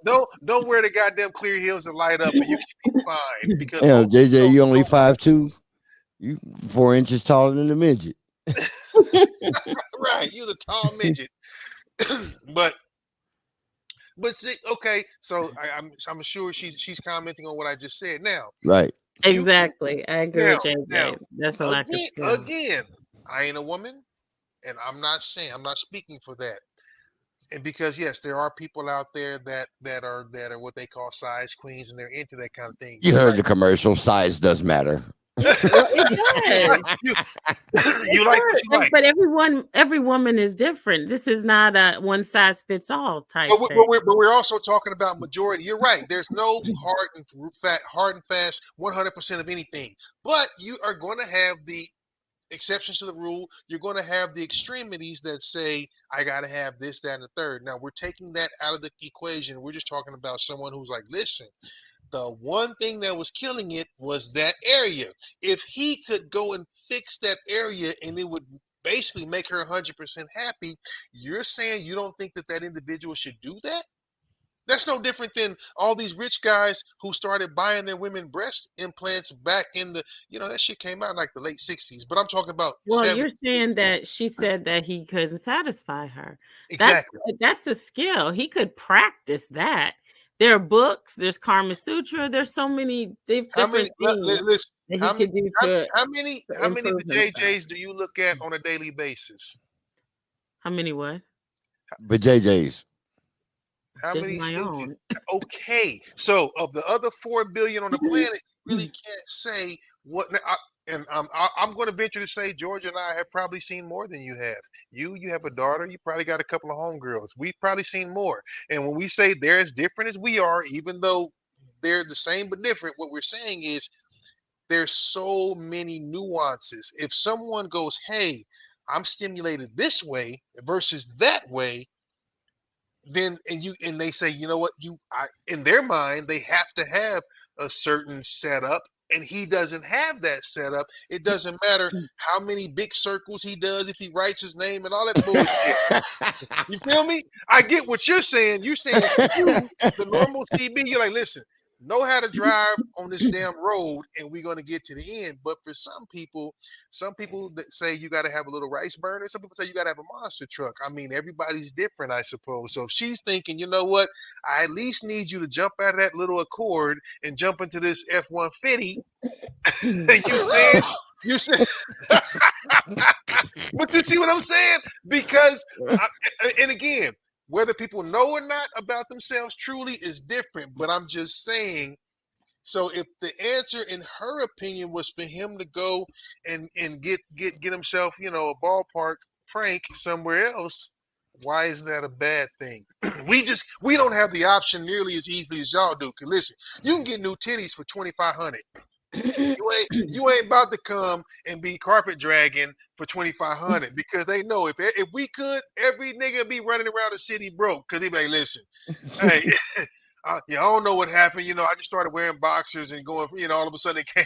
don't wear the goddamn clear heels that light up, and you should be fine. Because JJ, you only 5'2", you 4 inches taller than the midget. Right, you're the tall midget. But see, okay, so I'm sure she's commenting on what I just said. Now, right? Exactly, I agree with JJ. That's a lack of skill. Again, I ain't a woman, and I'm not speaking for that. And because yes, there are people out there that are what they call size queens, and they're into that kind of thing. You heard the commercial. Size does matter. Well, it does. You like what you like. But every woman is different. This is not a one size fits all type thing. But we're also talking about majority. You're right. There's no hard and fast 100% of anything. But you are going to have the exceptions to the rule. You're going to have the extremities that say, I got to have this, that, and the third. Now, we're taking that out of the equation. We're just talking about someone who's like, listen, the one thing that was killing it was that area. If he could go and fix that area and it would basically make her 100% happy, you're saying you don't think that individual should do that? That's no different than all these rich guys who started buying their women breast implants back in the, that shit came out in like the late 60s. But I'm talking about. Well, you're saying that she said that he couldn't satify her. Exactly. That's a skill. He could practice that. There are books. There's Karma Sutra. There's so many different things that he could do to. How many JJs do you look at on a daily basis? How many what? But JJs. How Just many my stooges? own. Okay, so of the other 4 billion on the planet, you really can't say what. I'm going to venture to say Georgia and I have probably seen more than you have. You have a daughter. You probably got a couple of homegirls. We've probably seen more. And when we say they're as different as we are, even though they're the same but different, what we're saying is there's so many nuances. If someone goes, hey, I'm stimulated this way versus that way, then and they say, you know what, in their mind they have to have a certain setup, and he doesn't have that setup. It doesn't matter how many big circles he does if he writes his name and all that bullshit. You feel me? I get what you're saying. You're saying you, the normal CB, you're like, listen, know how to drive on this damn road, and we're going to get to the end. But for some people that say you got to have a little rice burner, some people say you got to have a monster truck. I mean, everybody's different, I suppose. So if she's thinking, you know what, I at least need you to jump out of that little Accord and jump into this F-150. You said But you see what I'm saying? Because, and again, whether people know or not about themselves truly is different. But I'm just saying. So if the answer, in her opinion, was for him to go and get himself, a ballpark Frank somewhere else, why is that a bad thing? we don't have the option nearly as easily as y'all do. Cause listen, you can get new titties for $2,500. You ain't about to come and be carpet dragging for $2,500 because they know if we could, every nigga be running around the city broke because they be like, listen, hey. I don't know what happened. I just started wearing boxers and going, all of a sudden it came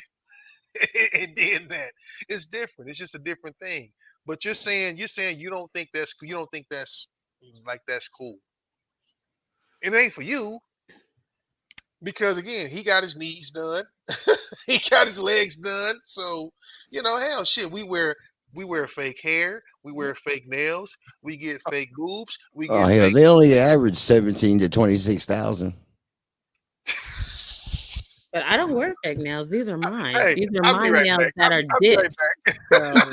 and did that. It's different. It's just a different thing. But you're saying you don't think that's cool. It ain't for you because again, he got his knees done, he got his legs done. So hell, shit, we wear fake hair, we wear fake nails, we get fake boobs. They only average 17 to 26,000. But I don't wear fake nails. These are mine. Hey, These are my nails that are dipped. So.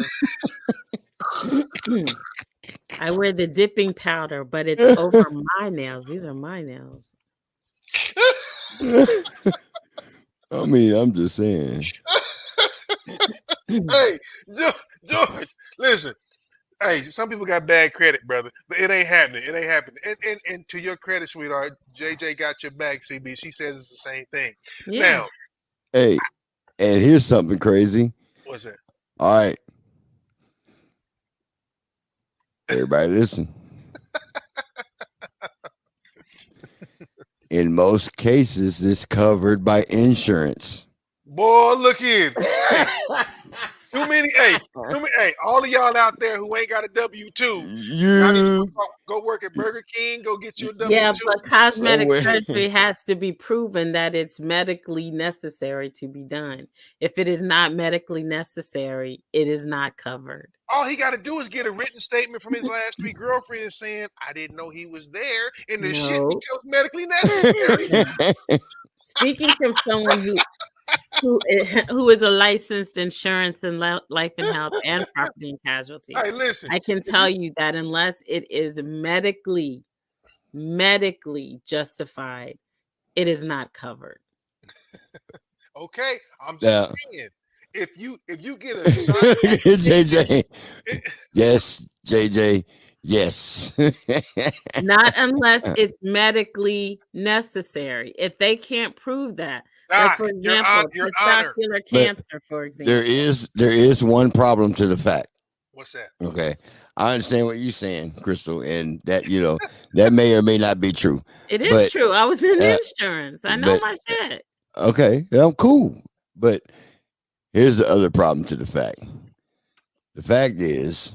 I wear the dipping powder, but it's over my nails. These are my nails. I mean, I'm just saying. Hey, George, listen. Hey, some people got bad credit, brother. But it ain't happening. It ain't happening. And to your credit, sweetheart, JJ got your back, CB. She says it's the same thing. Yeah. Now. Hey, and here's something crazy. What's that? All right. Everybody listen. In most cases, this covered by insurance. Boy, look in. Too many. All of y'all out there who ain't got a W-2, go work at Burger King. Go get you a W-2. Yeah, but cosmetic surgery has to be proven that it's medically necessary to be done. If it is not medically necessary, it is not covered. All he got to do is get a written statement from his last 3 girlfriends saying, "I didn't know he was there," and the shit becomes medically necessary. Speaking from someone who is a licensed insurance and life and health and property and casualty. Hey, listen, I can tell you that unless it is medically justified, it is not covered. Okay, I'm just saying. If you get a JJ, yes, JJ, yes. Not unless it's medically necessary. If they can't prove that. Like for example, testicular cancer, for example. There is one problem to the fact. What's that? Okay. I understand what you're saying, Crystal, and that that may or may not be true. It is true. I was in insurance. I know my shit. Okay, I'm cool. But here's the other problem to the fact. The fact is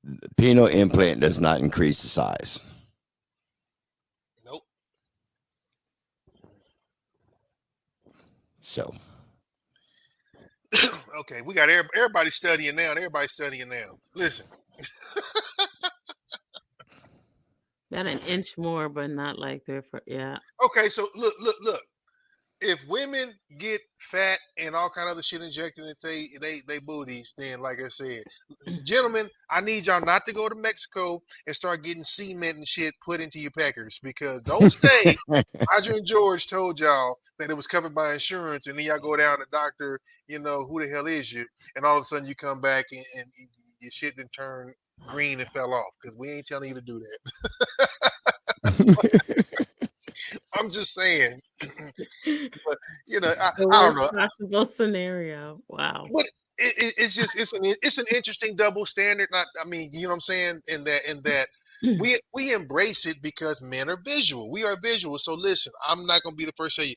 the penile implant does not increase the size. So, okay, we got everybody studying now. Everybody's studying now. Listen, got an inch more, but not like they're yeah. Okay, so look. If women get fat and all kind of other shit injected into they booties, then like I said, gentlemen, I need y'all not to go to Mexico and start getting cement and shit put into your peckers, because don't say Roger and George told y'all that it was covered by insurance, and then y'all go down to doctor, who the hell is you, and all of a sudden you come back and your shit didn't turn green and fell off, because we ain't telling you to do that. I'm just saying, but I don't know. Possible scenario. Wow. But it's an interesting double standard. I mean, you know what I'm saying? In that we embrace it because men are visual. We are visual. So listen, I'm not going to be the first to tell you.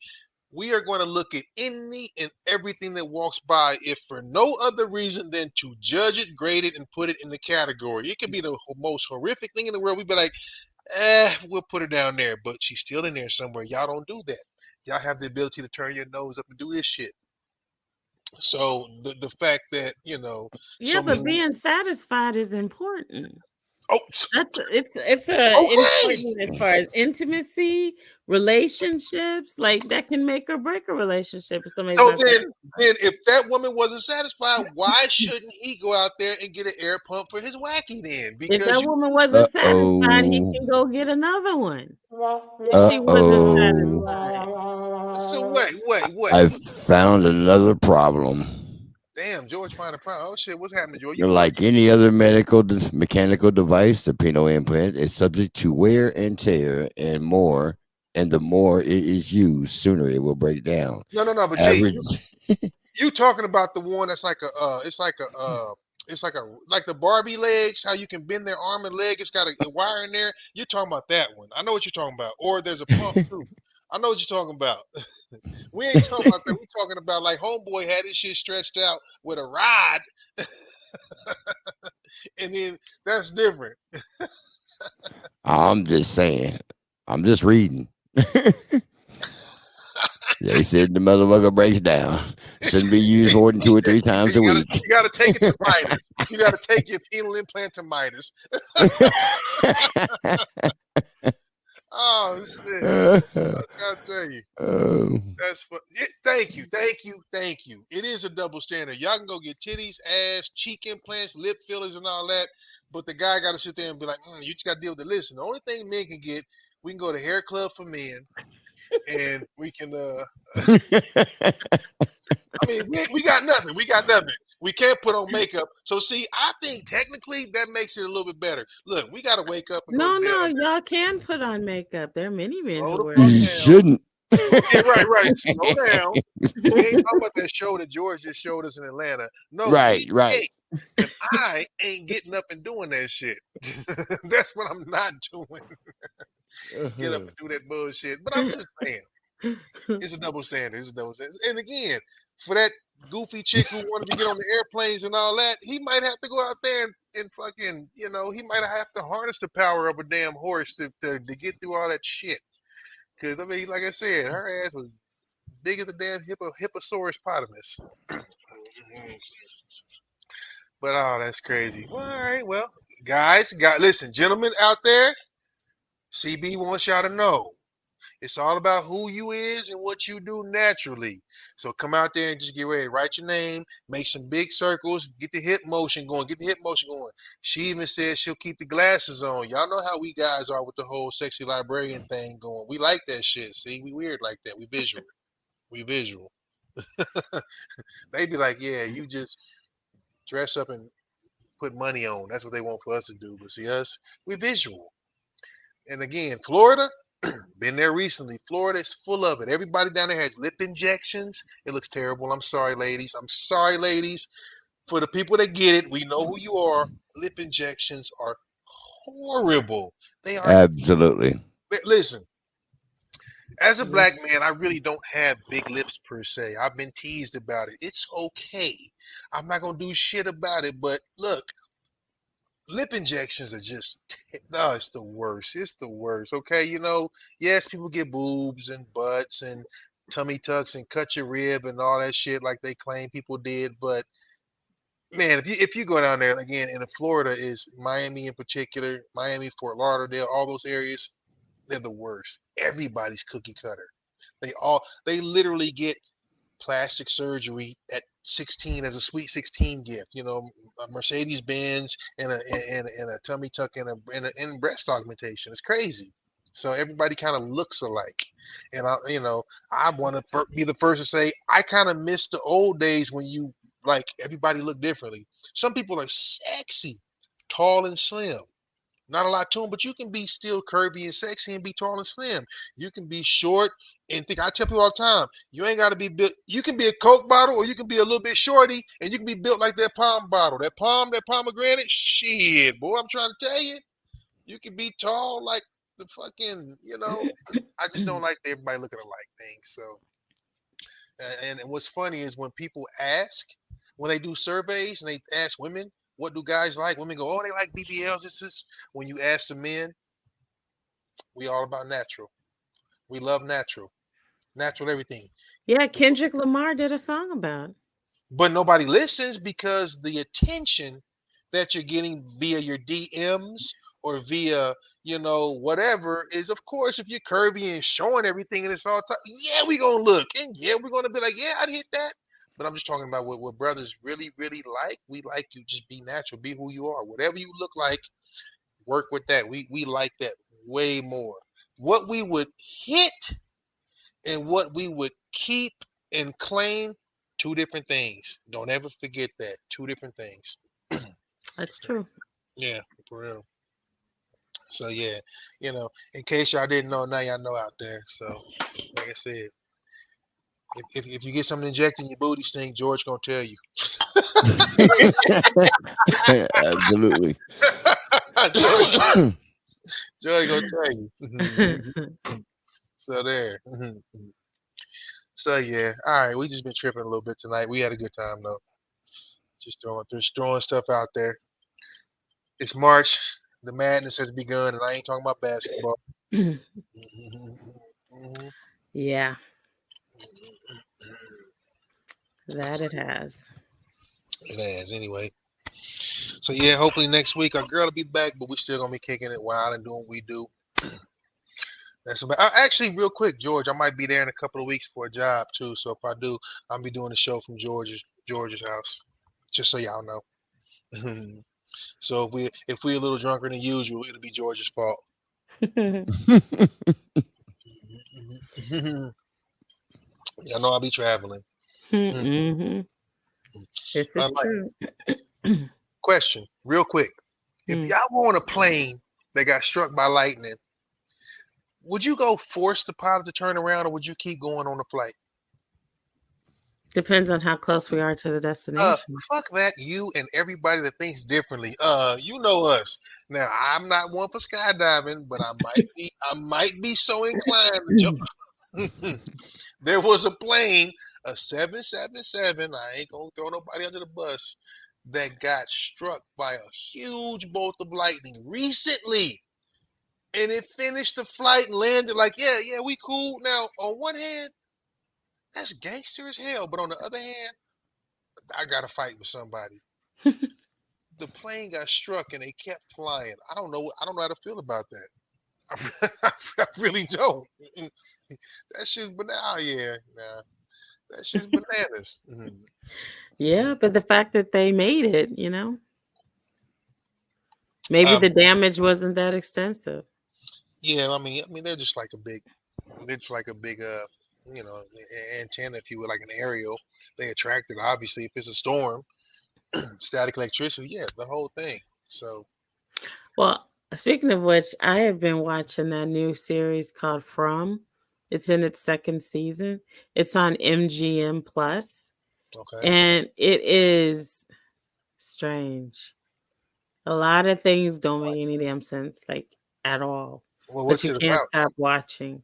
We are going to look at any and everything that walks by, if for no other reason than to judge it, grade it, and put it in the category. It could be the most horrific thing in the world. We'd be like, we'll put her down there, but she's still in there somewhere. Y'all don't do that. Y'all have the ability to turn your nose up and do this shit. So the fact that but being satisfied is important. Oh, it's important as far as intimacy, relationships, like that can make or break a relationship if somebody's So not then if that woman wasn't satisfied, why shouldn't he go out there and get an air pump for his wacky then? If that woman wasn't satisfied, he can go get another one. If she wasn't satisfied. So wait. I found another problem. Damn, George found a problem. Oh shit, what's happening, George? Like any other mechanical device, the penile implant is subject to wear and tear and more. And the more it is used, sooner it will break down. No, but you talking about the one that's like like the Barbie legs, how you can bend their arm and leg, it's got a wire in there. You're talking about that one. I know what you're talking about. Or there's a pump too. I know what you're talking about. We ain't talking about that. We talking about like homeboy had his shit stretched out with a rod. And then that's different. I'm just saying. I'm just reading. They said the motherfucker breaks down. Shouldn't be used more than 2 or 3 times a week. You got to take it to Midas. You got to take your penile implant to Midas. Oh shit! I gotta tell you, that's thank you. It is a double standard. Y'all can go get titties, ass, cheek implants, lip fillers, and all that, but the guy got to sit there and be like, "You just got to deal with it." Listen, the only thing men can get, we can go to Hair Club for Men, and we can. I mean, we got nothing. We can't put on makeup. So see, I think technically that makes it a little bit better. Look, we got to wake up and No, y'all can put on makeup. There are many men who wear You shouldn't. Okay, right. Slow down. We ain't talking about that show that George just showed us in Atlanta. No, Right. And I ain't getting up and doing that shit. That's what I'm not doing. Get up and do that bullshit. But I'm just saying, it's a double standard. And again, for that goofy chick who wanted to get on the airplanes and all that, he might have to go out there and fucking, he might have to harness the power of a damn horse to get through all that shit. Because, I mean, like I said, her ass was big as a damn hipposaurus potamus. But, oh, that's crazy. Well, all right, well, guys, listen, gentlemen out there, CB wants y'all to know. It's all about who you is and what you do naturally. So come out there and just get ready. Write your name, make some big circles, get the hip motion going. She even said she'll keep the glasses on. Y'all know how we guys are with the whole sexy librarian thing going. We like that shit. See, we weird like that. We visual. They be like, yeah, you just dress up and put money on. That's what they want for us to do. But see us, we visual. And again, Florida, been there recently. Florida is full of it. Everybody down there has lip injections. It looks terrible. I'm sorry, ladies. For the people that get it, we know who you are. Lip injections are horrible. They are. Absolutely. Listen, as a black man, I really don't have big lips per se. I've been teased about it. It's okay. I'm not going to do shit about it. But look, lip injections are just, it's the worst. Okay. Yes, people get boobs and butts and tummy tucks and cut your rib and all that shit like they claim people did. But man, if you go down there again, in Florida is Miami in particular, Miami, Fort Lauderdale, all those areas, they're the worst. Everybody's cookie cutter. They literally get plastic surgery at 16 as a sweet 16 gift, a Mercedes Benz and a tummy tuck and a breast augmentation. It's crazy. So everybody kind of looks alike. And I want to be the first to say I kind of miss the old days when everybody looked differently. Some people are sexy, tall and slim. Not a lot to them, but you can be still curvy and sexy and be tall and slim. You can be short and thick. I tell people all the time, you ain't got to be built. You can be a Coke bottle or you can be a little bit shorty and you can be built like that palm bottle. That pomegranate, shit, boy, I'm trying to tell you. You can be tall like the fucking, I just don't like everybody looking alike things. So, and what's funny is when people ask, when they do surveys and they ask women, what do guys like? Women go, oh, they like BBLs. It's just when you ask the men, we all about natural. We love natural everything. Yeah, Kendrick Lamar did a song about it. But nobody listens because the attention that you're getting via your DMs or via, whatever, is of course if you're curvy and showing everything and it's all yeah, we're gonna look and yeah, we're gonna be like, yeah, I'd hit that. But I'm just talking about what brothers really, really like. We like you, just be natural, be who you are. Whatever you look like, work with that. We like that way more. What we would hit and what we would keep and claim, two different things. Don't ever forget that. Two different things. That's true. Yeah, for real. So yeah, in case y'all didn't know, now y'all know out there. So like I said, if you get something injected in your booty stink, George gonna tell you. Absolutely. George gonna tell you. So there. So yeah, all right. We just been tripping a little bit tonight. We had a good time though. Just throwing stuff out there. It's March. The madness has begun, and I ain't talking about basketball. Yeah. That it has. It has, anyway. So yeah, hopefully next week our girl will be back, but we still gonna be kicking it wild and doing what we do. That's about. Actually, real quick, George, I might be there in a couple of weeks for a job too. So if I do, I'll be doing a show from George's house. Just so y'all know. So if we a little drunker than usual, it'll be George's fault. Y'all know I'll be traveling. Mm-hmm. This is true. Question, real quick. If y'all were on a plane that got struck by lightning, would you go force the pilot to turn around, or would you keep going on the flight? Depends on how close we are to the destination. Fuck that, you and everybody that thinks differently. You know us. Now, I'm not one for skydiving, but I might be so inclined to jump. There was a plane, a 777. I ain't gonna throw nobody under the bus, that got struck by a huge bolt of lightning recently. And it finished the flight and landed like, yeah, we cool. Now, on one hand, that's gangster as hell. But on the other hand, I got to fight with somebody. The plane got struck and they kept flying. I don't know how to feel about that. I really don't. That shit's bananas. That shit's bananas. Yeah, but the fact that they made it, maybe the damage wasn't that extensive. Yeah, I mean, they're just like a big, antenna, if you will, like an aerial. They attract it, obviously. If it's a storm, static electricity, yeah, the whole thing. So, well, speaking of which, I have been watching that new series called From. It's in its second season. It's on MGM Plus. Okay. And it is strange. A lot of things don't make any damn sense, like at all. Well, what's but you it can't about? stop watching.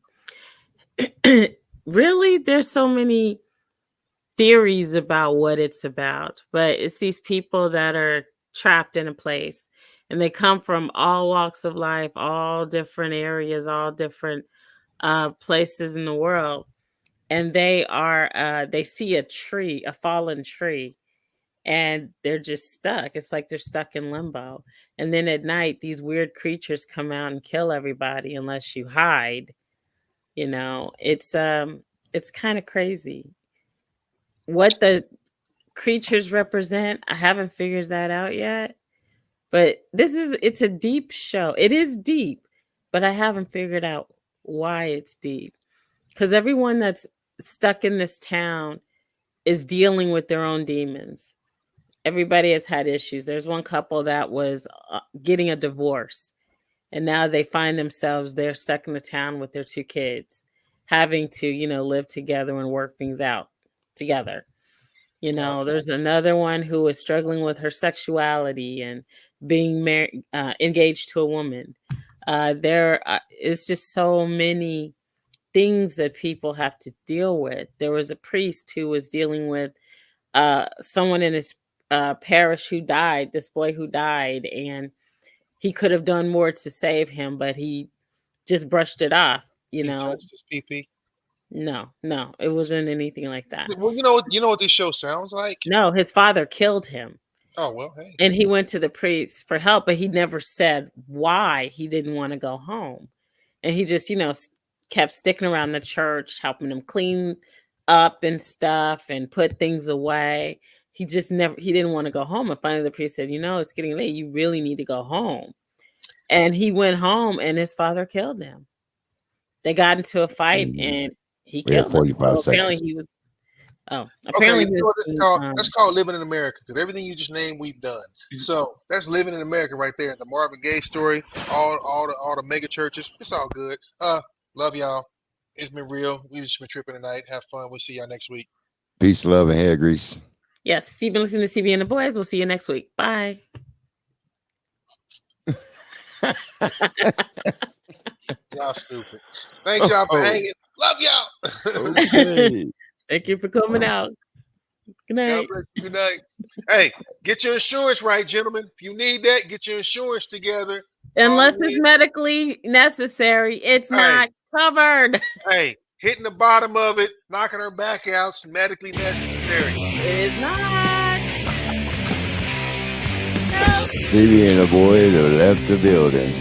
Really, there's so many theories about what it's about, but it's these people that are trapped in a place, and they come from all walks of life, all different areas, all different places in the world, and they see a fallen tree, and they're just stuck. It's like they're stuck in limbo. And then at night, these weird creatures come out and kill everybody unless you hide. It's kind of crazy. What the creatures represent, I haven't figured that out yet. But it's a deep show. It is deep, but I haven't figured out why it's deep. Because everyone that's stuck in this town is dealing with their own demons. Everybody has had issues. There's one couple that was getting a divorce, and now they find themselves, they're stuck in the town with their 2 kids, having to, live together and work things out together. There's another one who is struggling with her sexuality and being engaged to a woman. There is just so many things that people have to deal with. There was a priest who was dealing with someone in his parish who died, this boy who died, and he could have done more to save him, but he just brushed it off. He touched his pee-pee? No, it wasn't anything like that. Well, you know what this show sounds like? No, his father killed him. Oh, well, hey. And he went to the priest for help, but he never said why he didn't want to go home. And he just, kept sticking around the church, helping him clean up and stuff and put things away. He didn't want to go home. And finally the priest said, it's getting late. You really need to go home. And he went home and his father killed him. They got into a fight and he killed him. 45 seconds. Apparently he was, apparently that's called living in America, because everything you just named, we've done. So that's living in America right there. The Marvin Gaye story, all the mega churches. It's all good. Love y'all. It's been real. We just been tripping tonight. Have fun. We'll see y'all next week. Peace, love, and hair grease. Yes, you've been listening to CB and the Boys. We'll see you next week. Bye. Y'all stupid. Thanks y'all for hanging. Love y'all. Okay. Thank you for coming out. Good night. Good night. Hey, get your insurance right, gentlemen. If you need that, get your insurance together. Unless it's medically necessary, it's not covered. Hey, hitting the bottom of it, knocking her back out, is medically necessary. It is not. CB and the boys have left the building.